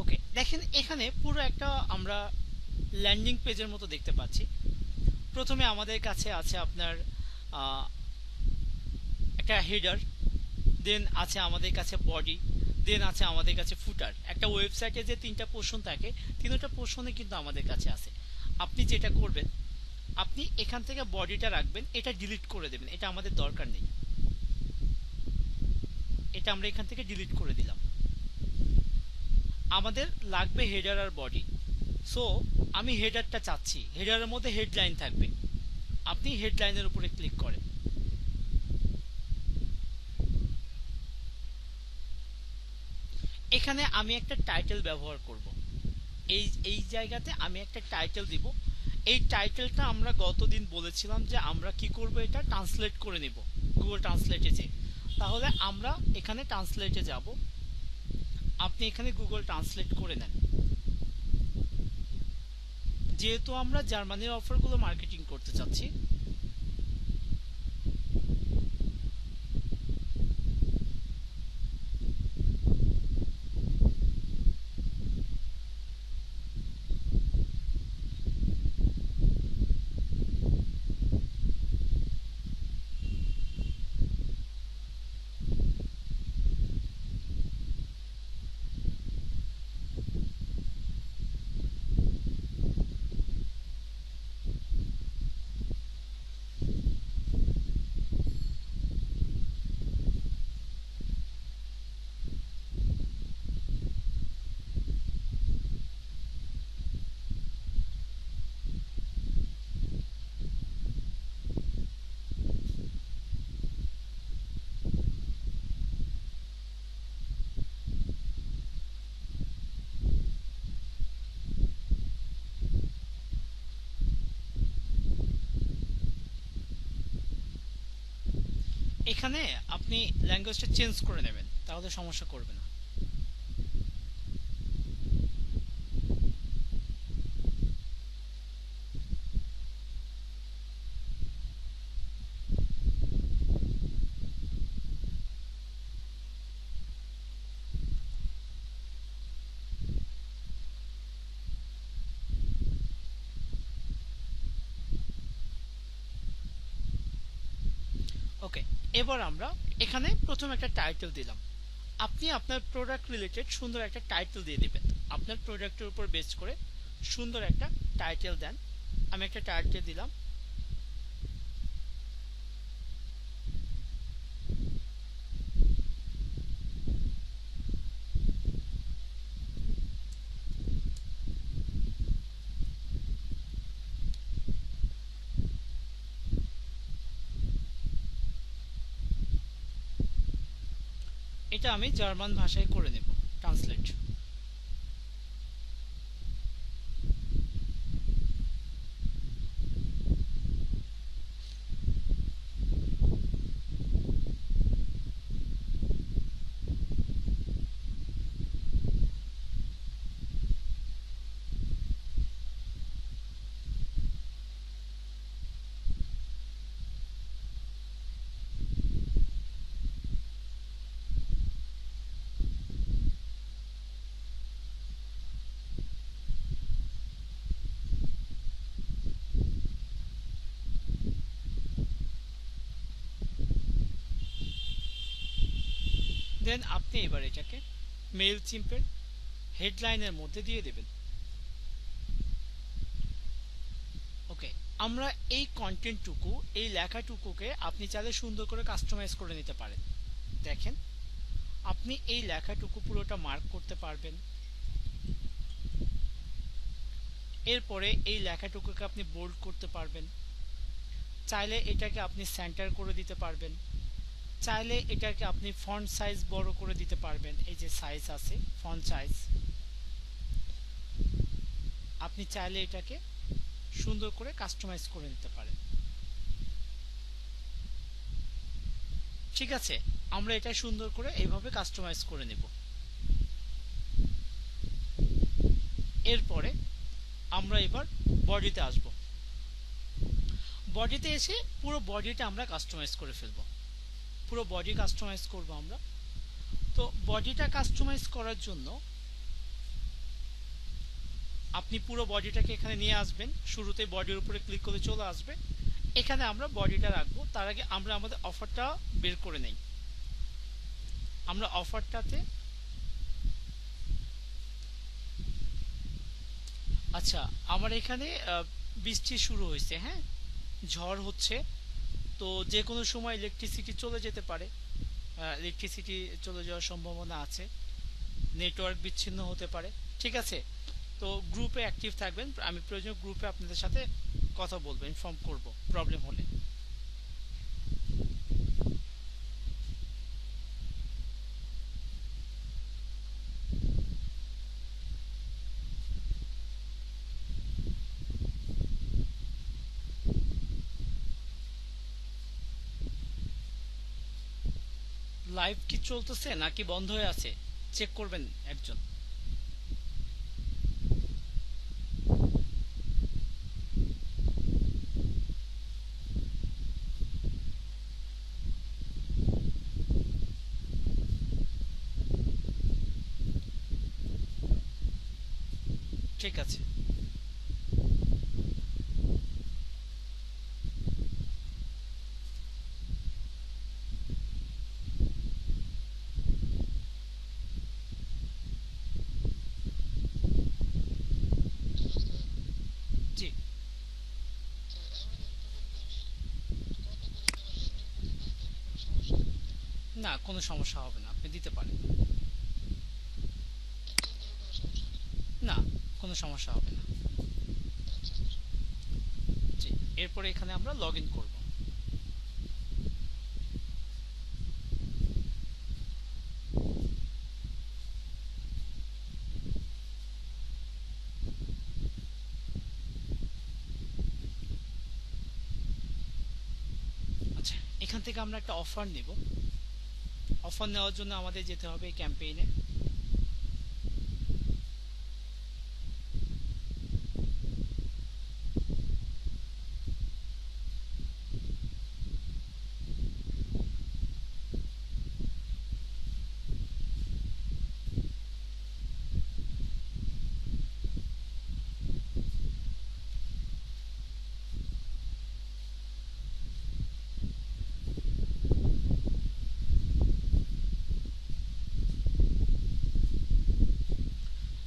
ওকে, দেখেন এখানে পুরো একটা আমরা ল্যান্ডিং পেজের মতো দেখতে পাচ্ছি। প্রথমে আমাদের কাছে আছে আপনার আহ, একটা হেডার, দেন আছে আমাদের কাছে বডি, দেন আছে আমাদের কাছে ফুটার। একটা ওয়েবসাইটে যে তিনটা পোর্শন থাকে, তিনটা পোর্শনে কিন্তু আমাদের কাছে আছে। আপনি যেটা করবেন, আপনি এখান থেকে বডিটা রাখবেন, এটা ডিলিট করে দেবেন, এটা আমাদের দরকার নেই, এটা আমরা এখান থেকে ডিলিট করে দিলাম। আমাদের লাগবে হেডার আর বডি। সো আমি হেডারটা চাচ্ছি, হেডারের মধ্যে হেডলাইন থাকবে, আপনি হেডলাইনের উপরে ক্লিক করেন। এখানে আমি একটা টাইটেল ব্যবহার করব, এই এই জায়গাতে আমি একটা টাইটেল দিব। এই টাইটেলটা আমরা গতদিন বলেছিলাম যে আমরা কি করব, এটা ট্রান্সলেট করে নিব গুগল ট্রান্সলেটে যে। তাহলে আমরা এখানে ট্রান্সলেটে যাব, আপনি এখানে গুগল ট্রান্সলেট করে নেন। যেহেতু আমরা জার্মানির অফারগুলো মার্কেটিং করতে চাচ্ছি, এখানে আপনি ল্যাঙ্গুয়েজটা চেঞ্জ করে নেবেন, তাহলে সমস্যা করবে না। ওকে, এবার আমরা এখানে প্রথম একটা টাইটেল দিলাম। আপনি আপনার প্রোডাক্ট রিলেটেড সুন্দর একটা টাইটেল দিয়ে দিবেন, আপনার প্রোডাক্টের উপর বেস করে সুন্দর একটা টাইটেল দেন। আমি একটা টাইটেল দিলাম। এটা আমি জার্মান ভাষায় করে নেব, ট্রান্সলেট। দেন আপনি এবার এটাকে মেইল চিম্পের হেডলাইনের মধ্যে দিয়ে দেবেন। ওকে, আমরা এই কন্টেন্টটুকু, এই লেখাটুকুকে আপনি চাইলে সুন্দর করে কাস্টমাইজ করে নিতে পারেন। দেখেন, আপনি এই লেখাটুকু পুরোটা মার্ক করতে পারবেন। এরপরে এই লেখাটুকুকে আপনি বোল্ড করতে পারবেন, চাইলে এটাকে আপনি সেন্টার করে দিতে পারবেন, চাইলে এটাকে আপনি ফন্ট সাইজ বড় করে দিতে পারবেন। এই যে সাইজ আছে, ফন্ট সাইজ, আপনি চাইলে এটাকে সুন্দর করে কাস্টমাইজ করে নিতে পারেন। ঠিক আছে, আমরা এটা সুন্দর করে এইভাবে কাস্টমাইজ করে নেব। এরপরে আমরা এবার বডিতে আসব। বডিতে এসে পুরো বডিটা আমরা কাস্টমাইজ করে ফেলবো। পুরো বডি কাস্টমাইজ করব আমরা। তো বডিটা কাস্টমাইজ করার জন্য আপনি পুরো বডিটাকে এখানে নিয়ে আসবেন। শুরুতে বডির উপরে ক্লিক করে চলে আসবে। এখানে আমরা বডিটা রাখবো। তার আগে আমরা আমাদের অফারটা বের করে নেই। আমরা অফারটাতে আচ্ছা, আমার এখানে বৃষ্টি শুরু হয়েছে, হ্যাঁ, ঝড় হচ্ছে। তো যে কোনো সময় ইলেকট্রিসিটি চলে যেতে পারে। ইলেকট্রিসিটি চলে যাওয়ার সম্ভাবনা আছে। নেটওয়ার্ক বিচ্ছিন্ন হতে পারে। ঠিক আছে, তো গ্রুপে অ্যাক্টিভ থাকবেন। আমি প্রয়োজনীয় গ্রুপে আপনাদের সাথে কথা বলবো, ইনফর্ম করব প্রবলেম হলে। লাইভ কি চলতেছে নাকি বন্ধ হয়ে আছে চেক করবেন একজন। ঠিক আছে, জি। না, কোনো সমস্যা হবে না, আপনি দিতে পারেন। না, কোনো সমস্যা হবে না। জি, এরপরে এখানে আমরা লগ ইন করবো। আচ্ছা, এখান থেকে আমরা একটা অফার নিব। অফার নেওয়ার জন্য আমাদের যেতে হবে ক্যাম্পেইনে।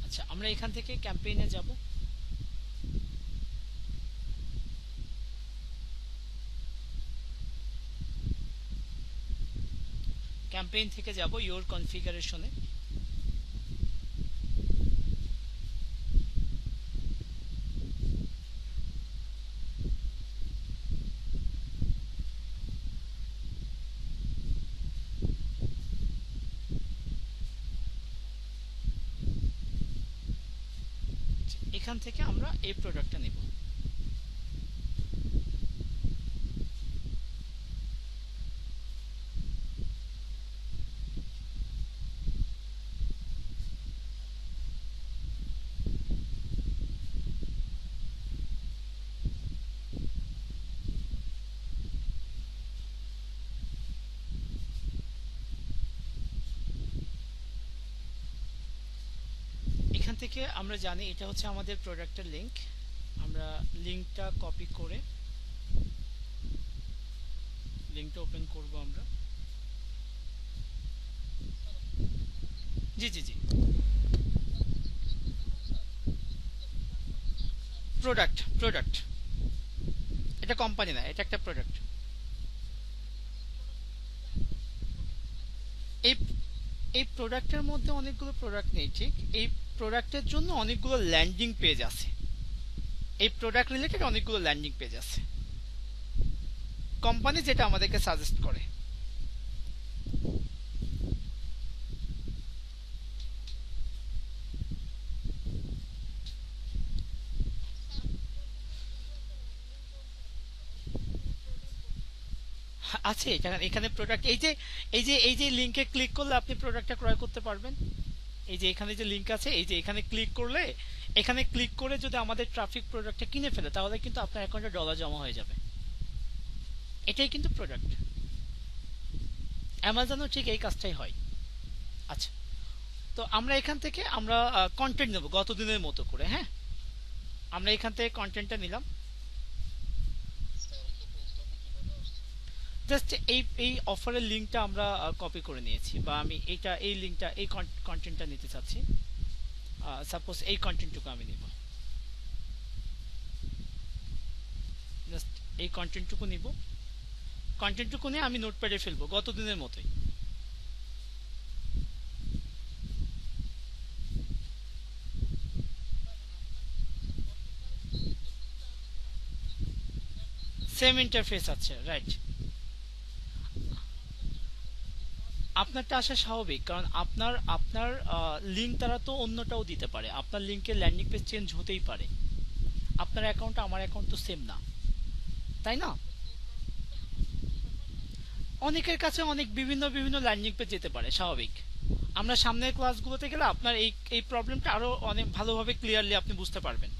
আচ্ছা, আমরা এখান থেকে ক্যাম্পেইনে যাব। ক্যাম্পেইন থেকে যাব ইওর কনফিগারেশনে। এখান থেকে আমরা এই প্রোডাক্টটা নিব। এখান থেকে আমরা জানি এটা হচ্ছে আমাদের প্রোডাক্টের লিংক। আমরা লিংকটা কপি করে লিংকটা ওপেন করব আমরা। জি জি জি, প্রোডাক্ট প্রোডাক্ট, এটা কোম্পানি না, এটা একটা প্রোডাক্ট। এই এই প্রোডাক্টের মধ্যে অনেকগুলো প্রোডাক্ট নেই, ঠিক। এই প্রোডাক্টের জন্য অনেকগুলো ল্যান্ডিং পেজ আছে। এই প্রোডাক্ট রিলেটেড অনেকগুলো ল্যান্ডিং পেজ আছে, কোম্পানি যেটা আমাদেরকে সাজেস্ট করে। আছে এখানে, এখানে প্রোডাক্ট, এই যে লিংকে ক্লিক করলে আপনি প্রোডাক্টটা ক্রয় করতে পারবেন। এই যে এখানে যে লিংক আছে, এই যে এখানে ক্লিক করলে, এখানে ক্লিক করে যদি আমাদের ট্রাফিক প্রোডাক্টটা কিনে ফেলে তাহলে কিন্তু আপনার অ্যাকাউন্টে ডলার জমা হয়ে যাবে। এটাই কিন্তু প্রোডাক্ট। অ্যামাজনও ঠিক এই কাজটাই হয়। আচ্ছা, তো আমরা এখান থেকে আমরা কন্টেন্ট নেব গত দিনের মতো করে। হ্যাঁ, আমরা এখান থেকে কন্টেন্টটা নিলাম। জাস্ট এই অফারের লিংকটা আমরা কপি করে নিয়েছি, বা আমি এই লিংকটা এই কন্টেন্টটা নিতে চাচ্ছি। সাপোজ এই কন্টেন্টটুকু আমি নিব, জাস্ট এই কন্টেন্টটুকু নিব। কন্টেন্টটুকু নিয়ে আমি নোটপ্যাডে ফেলবো গত দিনের মতোই। সেম ইন্টারফেস আছে, রাইট। আপনারটা আসা স্বাভাবিক, কারণ আপনার আপনার লিঙ্ক তারা তো অন্যটাও দিতে পারে, আপনার লিঙ্কের ল্যান্ডিং পেজ চেঞ্জ হতেই পারে। আপনার অ্যাকাউন্ট আমার অ্যাকাউন্ট তো সেম না, তাই না? অনেকের কাছে অনেক বিভিন্ন বিভিন্ন ল্যান্ডিং পেজ যেতে পারে, স্বাভাবিক। আমরা সামনের ক্লাসগুলোতে গেলে আপনার এই প্রবলেমটা আরো অনেক ভালোভাবে ক্লিয়ারলি আপনি বুঝতে পারবেন।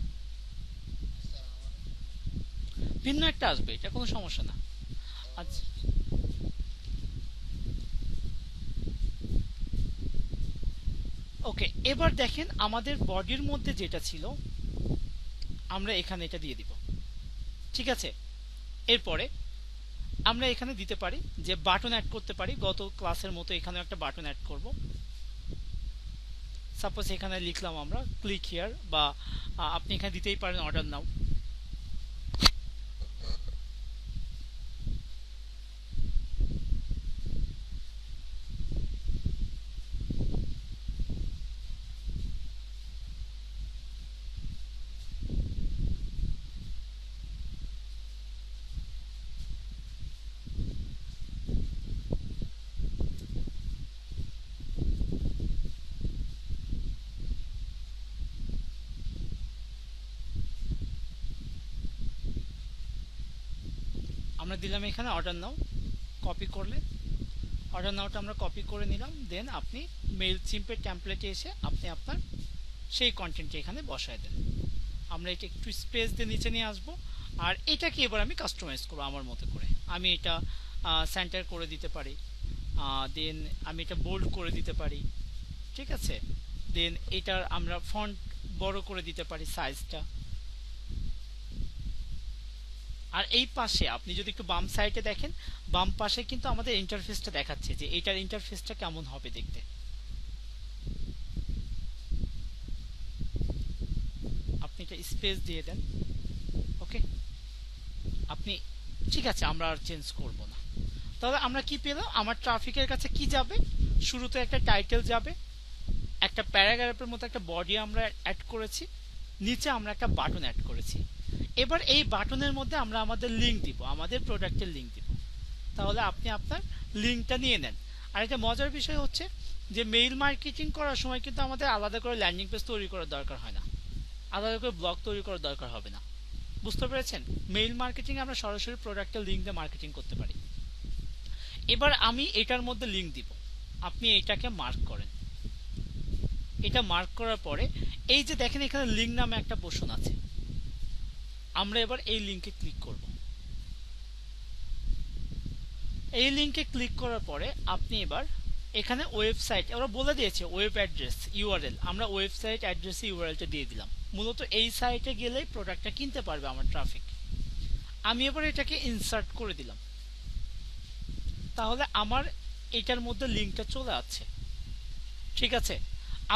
ভিন্ন একটা আসবে, এটা কোনো সমস্যা না। আচ্ছা, ওকে, এবার দেখেন আমাদের বডির মধ্যে যেটা ছিল আমরা এখানে এটা দিয়ে দিব, ঠিক আছে। এরপরে আমরা এখানে দিতে পারি যে বাটন অ্যাড করতে পারি, গত ক্লাসের মতো এখানে একটা বাটন অ্যাড করব। সাপোজ এখানে লিখলাম আমরা ক্লিক হিয়ার, বা আপনি এখানে দিতেই পারেন অর্ডার নাও। আমরা দিলাম এখানে অর্ডার নাও, কপি করলে অর্ডার নাওটা আমরা কপি করে নিলাম। দেন আপনি মেইল সিম্পের টেমপ্লেটে এসে আপনি আপনার সেই কন্টেন্টটা এখানে বসায় দেন। আমরা এটা একটু স্পেস দিয়ে নিচে নিয়ে আসবো, আর এটাকে এবার আমি কাস্টমাইজ করবো আমার মতো করে। আমি এটা সেন্টার করে দিতে পারি, দেন আমি এটা বোল্ড করে দিতে পারি, ঠিক আছে। দেন এটার আমরা ফন্ট বড় করে দিতে পারি সাইজটা। আর এই পাশে আপনি যদি একটু বাম সাইডে দেখেন, বাম পাশে কিন্তু আমাদের ইন্টারফেসটা দেখাচ্ছে যে এটার ইন্টারফেসটা কেমন হবে দেখতে। আপনি এটা স্পেস দিয়ে দেন, ওকে। আপনি, ঠিক আছে, আমরা আর চেঞ্জ করব না। তাহলে আমরা কি পেলাম, আমার ট্রাফিকের কাছে কি যাবে, শুরুতে একটা টাইটেল যাবে, একটা প্যারাগ্রাফের মতো একটা বডি আমরা অ্যাড করেছি, নিচে আমরা একটা বাটন অ্যাড করেছি। এবার এই বাটনের মধ্যে আমরা আমাদের লিংক দিব, আমাদের প্রোডাক্টের লিংক দিব। তাহলে আপনি আপনার লিংকটা নিয়ে নেন। আর একটা মজার বিষয় হচ্ছে যে মেইল মার্কেটিং করার সময় কিন্তু আমাদের আলাদা করে ল্যান্ডিং পেজ তৈরি করার দরকার হয় না, আলাদা করে ব্লগ তৈরি করার দরকার হবে না। বুঝতে পেরেছেন? মেইল মার্কেটিং আমরা সরাসরি প্রোডাক্টের লিংক দিয়ে মার্কেটিং করতে পারি। এবার আমি এটার মধ্যে লিংক দিব, আপনি এটাকে মার্ক করেন। এটা মার্ক করার পরে এই যে দেখেন এখানে লিংক নামে একটা পোর্শন আছে, আমরা এবার এই লিংকে ক্লিক করব। এই লিংকে ক্লিক করার পরে আপনি এবার এখানে ওয়েবসাইট, ওরা বলে দিয়েছে ওয়েব অ্যাড্রেস ইউআরএল, আমরা ওয়েবসাইট অ্যাড্রেসে ইউআরএলটা দিয়ে দিলাম। মূলত এই সাইটে গেলেই প্রোডাক্টটা কিনতে পারবে আমার ট্রাফিক। আমি এবার এটাকে ইনসার্ট করে দিলাম, তাহলে আমার এটার মধ্যে লিংকটা চলে আসছে, ঠিক আছে।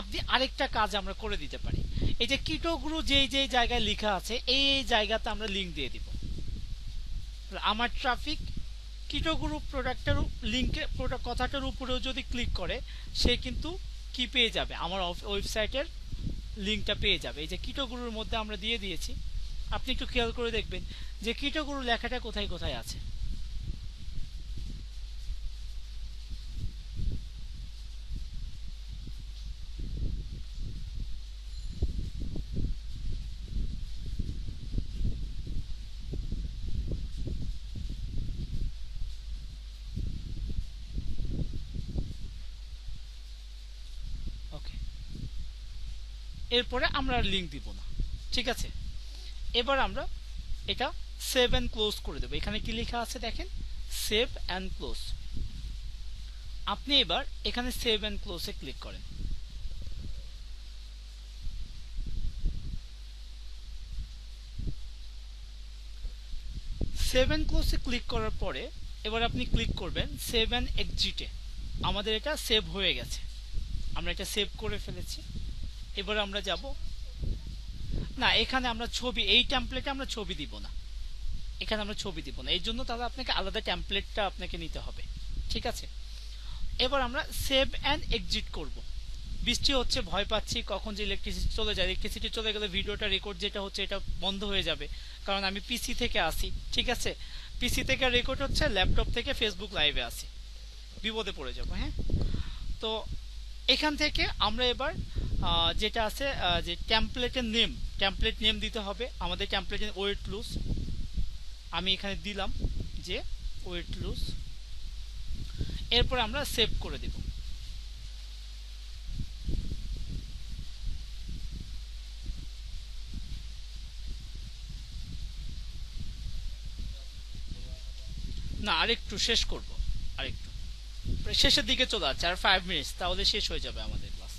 আপনি আরেকটা কাজ আমরা করে দিতে পারি, এই যে কিটোগুরু যেই যেই জায়গায় লেখা আছে এই জায়গাতে আমরা লিংক দিয়ে দিব। আমার ট্রাফিক কিটোগুরু প্রোডাক্টের লিংকে কথাটার উপরেও যদি ক্লিক করে সে কিন্তু কি পেয়ে যাবে, আমার ওয়েবসাইটের লিংকটা পেয়ে যাবে। এই যে কিটোগুরুর মধ্যে আমরা দিয়ে দিয়েছি, আপনি একটু খেয়াল করে দেখবেন যে কিটোগুরু লেখাটা কোথায় কোথায় আছে। এরপরে আমরা আর লিঙ্ক দিব না, ঠিক আছে। এবার আমরা এটা সেভ অ্যান্ড ক্লোজ করে দেবো। এখানে কি লেখা আছে দেখেন, সেভ অ্যান্ড ক্লোজ। আপনি এবার এখানে সেভ অ্যান্ড ক্লোজে ক্লিক করেন। সেভ অ্যান্ড ক্লোজে ক্লিক করার পরে এবার আপনি ক্লিক করবেন সেভ অ্যান্ড এক্সিটে। আমাদের এটা সেভ হয়ে গেছে, আমরা এটা সেভ করে ফেলেছি। এবার আমরা যাব না, এখানে আমরা ছবি, এই টেমপ্লেটে আমরা ছবি দিব না, এখানে আমরা ছবি দিব না, এই জন্য তাহলে আপনাকে আলাদা টেমপ্লেটটা আপনাকে নিতে হবে, ঠিক আছে। এবার আমরা সেভ অ্যান্ড এক্সিট করব। বৃষ্টি হচ্ছে, ভয় পাচ্ছি কখন যে ইলেকট্রিসিটি চলে যায়। ইলেকট্রিসিটি চলে গেলে ভিডিওটা রেকর্ড যেটা হচ্ছে এটা বন্ধ হয়ে যাবে, কারণ আমি পিসি থেকে আসি, ঠিক আছে। পিসি থেকে রেকর্ড হচ্ছে, ল্যাপটপ থেকে ফেসবুক লাইভে আসি, বিপদে পড়ে যাব। হ্যাঁ, তো এখান থেকে আমরা এবার যেটা আছে যে টেমপ্লেটের নেম, টেমপ্লেট নেম দিতে হবে আমাদের। টেমপ্লেটের ওয়েট লুজ আমি এখানে দিলাম যে ওয়েট লুজ। এরপর আমরা সেভ করে দেব। না, আরেকটু শেষ করব, আরেকটু শেষের দিকে চলে যাচ্ছে, আর 5 মিনিটস, তাহলে শেষ হয়ে যাবে আমাদের ক্লাস।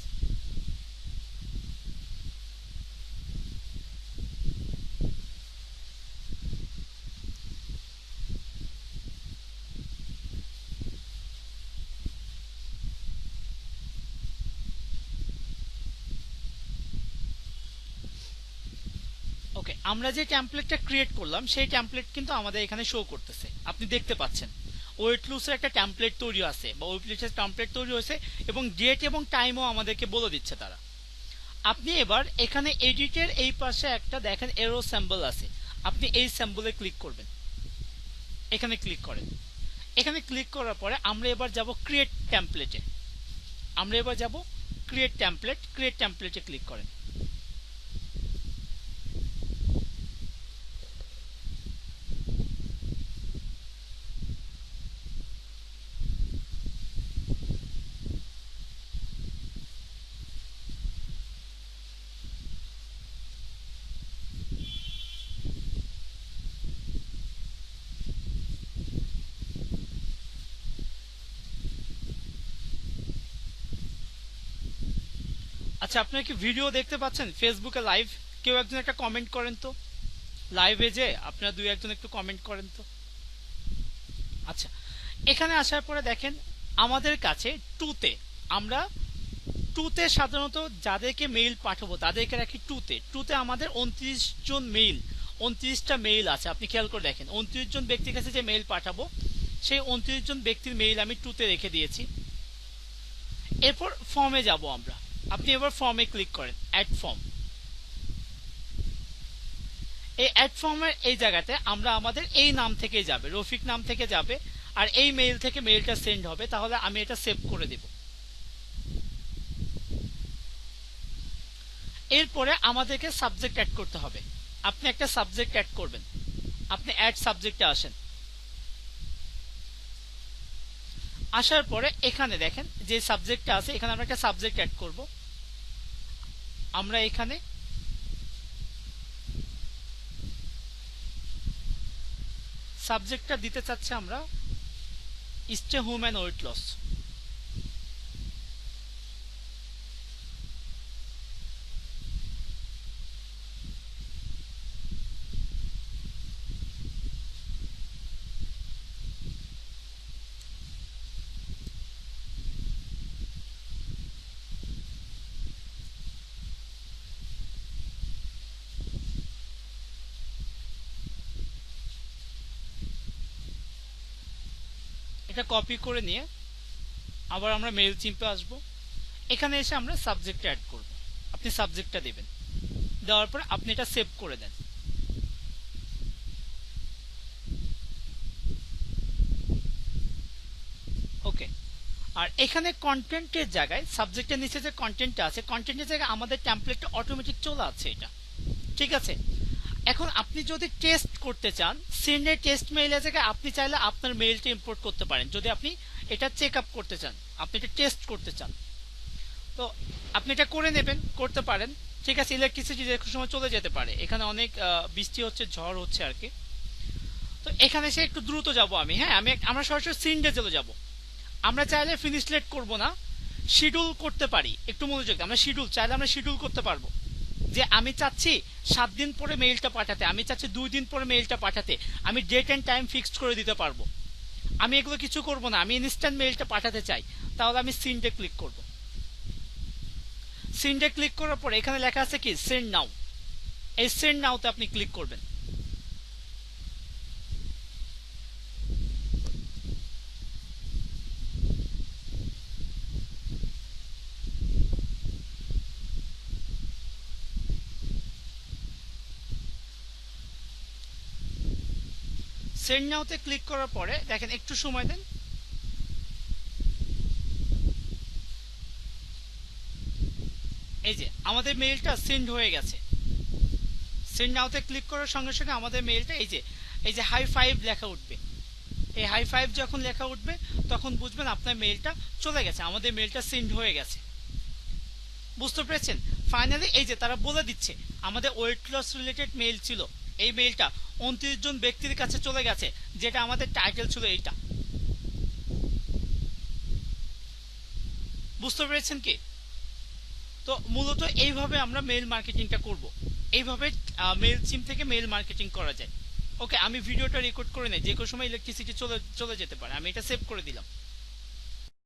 ওকে, আমরা যে টেমপ্লেটটা ক্রিয়েট করলাম সেই টেমপ্লেট কিন্তু আমাদের এখানে শো করতেছে, আপনি দেখতে পাচ্ছেন। ওয়েট লুজের একটা টেমপ্লেট তৈরি আছে, বা ওয়েট লুজের টেমপ্লেট তৈরি হয়েছে, এবং ডেট এবং টাইমও আমাদেরকে বলে দিচ্ছে তারা। আপনি এবার এখানে এডিটের এই পাশে একটা দেখেন এরো সিম্বল আছে, আপনি এই সিম্বলে ক্লিক করবেন। এখানে ক্লিক করেন। এখানে ক্লিক করার পরে আমরা এবার যাব ক্রিয়েট টেমপ্লেটে। আমরা এবার যাব ক্রিয়েট টেমপ্লেট, ক্রিয়েট টেমপ্লেটে ক্লিক করেন। আচ্ছা, আপনারা কি ভিডিও দেখতে পাচ্ছেন ফেসবুকে লাইভ? কেউ একজন একটা কমেন্ট করেন তো, লাইভে যে আপনারা দুই একজন একটু কমেন্ট করেন তো। আচ্ছা, এখানে আসার পরে দেখেন আমাদের কাছে টুতে, আমরা টুতে সাধারণত যাদেরকে মেইল পাঠাবো তাদেরকে রাখি টুতে। টুতে আমাদের 29 জন মেইল, 29টা মেইল আছে। আপনি খেয়াল করে দেখেন 29 জন ব্যক্তির কাছে যে মেইল পাঠাবো সেই 29 জন ব্যক্তির মেইল আমি টুতে রেখে দিয়েছি। এরপর ফর্মে যাব আমরা। আপনি এবার ফর্মে ক্লিক করেন, অ্যাড ফর্ম। এই অ্যাড ফর্মের এই জায়গাতে আমরা আমাদের এই নাম থেকে যাবে, রফিক নাম থেকে যাবে, আর এই মেইল থেকে মেইলটা সেন্ড হবে। তাহলে আমি এটা সেভ করে দেব। এরপরে আমাদেরকে সাবজেক্ট অ্যাড করতে হবে। আপনি একটা সাবজেক্ট অ্যাড করবেন। আপনি অ্যাড সাবজেক্টে আসেন। আসার পরে এখানে দেখেন যে সাবজেক্টটা আছে, এখানে আমরা একটা সাবজেক্ট অ্যাড করব। আমরা এখানে সাবজেক্টটা দিতে চাচ্ছি আমরা stay home and weight loss. এটা কপি করে নিয়ে আবার আমরা মেইল চিম্পে আসব। এখানে এসে আমরা সাবজেক্ট অ্যাড করব। আপনি সাবজেক্টটা দেবেন, দেওয়ার পর আপনি এটা সেভ করে দেন। ওকে, আর এখানে কন্টেন্টের জায়গায় সাবজেক্টের নিচে যে কন্টেন্টটা আছে, কন্টেন্টের জায়গায় আমাদের টেমপ্লেটটা অটোমেটিক চলে আছে এটা, ঠিক আছে। এখন আপনি যদি টেস্ট করতে চান, সেন্ডের টেস্ট মেইলের জায়গায় আপনি চাইলে আপনার মেইলটা ইম্পোর্ট করতে পারেন। যদি আপনি এটা চেক আপ করতে চান, আপনি এটা টেস্ট করতে চান, তো আপনি এটা করে নেবেন, করতে পারেন। ঠিক আছে, ইলেকট্রিসিটি যে কোনো সময় চলে যেতে পারে, এখানে অনেক বৃষ্টি হচ্ছে, ঝড় হচ্ছে আর কি। তো এখানে সে একটু দ্রুত যাব আমি, হ্যাঁ আমরা সরাসরি সিনডে চলে যাব। আমরা চাইলে ফিনিশ লেট করব না, শিডিউল করতে পারি। একটু মনোযোগ, আমরা শিডিউল চাইলে আমরা শিডিউল করতে পারবো, যে আমি চাচ্ছি 7 দিন পরে মেইলটা পাঠাতে, আমি চাচ্ছি 2 দিন পরে মেইলটা পাঠাতে, আমি ডেট এন্ড টাইম ফিক্সড করে দিতে পারবো। আমি এগুলো কিছু করব না, আমি ইনস্ট্যান্ট মেইলটা পাঠাতে চাই, তাহলে আমি সিনডে ক্লিক করব। সিনডে ক্লিক করার পরে এখানে লেখা আছে কি সেন্ড নাও, এই সেন্ড নাওতে আপনি ক্লিক করবেন। সেন্ড নাওতে ক্লিক করার পরে দেখেন একটু সময় দেন, এই যে আমাদের মেইলটা সেন্ড হয়ে গেছে। সেন্ড নাওতে ক্লিক করার সঙ্গে সঙ্গে আমাদের মেইলটা এই যে হাই ফাইভ লেখা উঠবে। এই হাই ফাইভ যখন লেখা উঠবে তখন বুঝবেন আপনার মেইলটা চলে গেছে, আমাদের মেইলটা সেন্ড হয়ে গেছে। বুঝতে পেরেছেন? ফাইনালি এই যে তারা বলে দিচ্ছে আমাদের ওয়েট লস রিলেটেড মেইল ছিল, এই মেইলটা 29 জন ব্যক্তির কাছে চলে গেছে, যেটা আমাদের টাইটেল ছিল এইটা। বুঝতে পেরেছেন কি? তো মূলত এইভাবে আমরা মেইল মার্কেটিংটা করব, এইভাবে মেইল সিম থেকে মেইল মার্কেটিং করা যায়। ওকে, আমি ভিডিওটা রেকর্ড করে নেই, যে কোনো সময় ইলেকট্রিসিটি চলে যেতে পারে, আমি এটা সেভ করে দিলাম।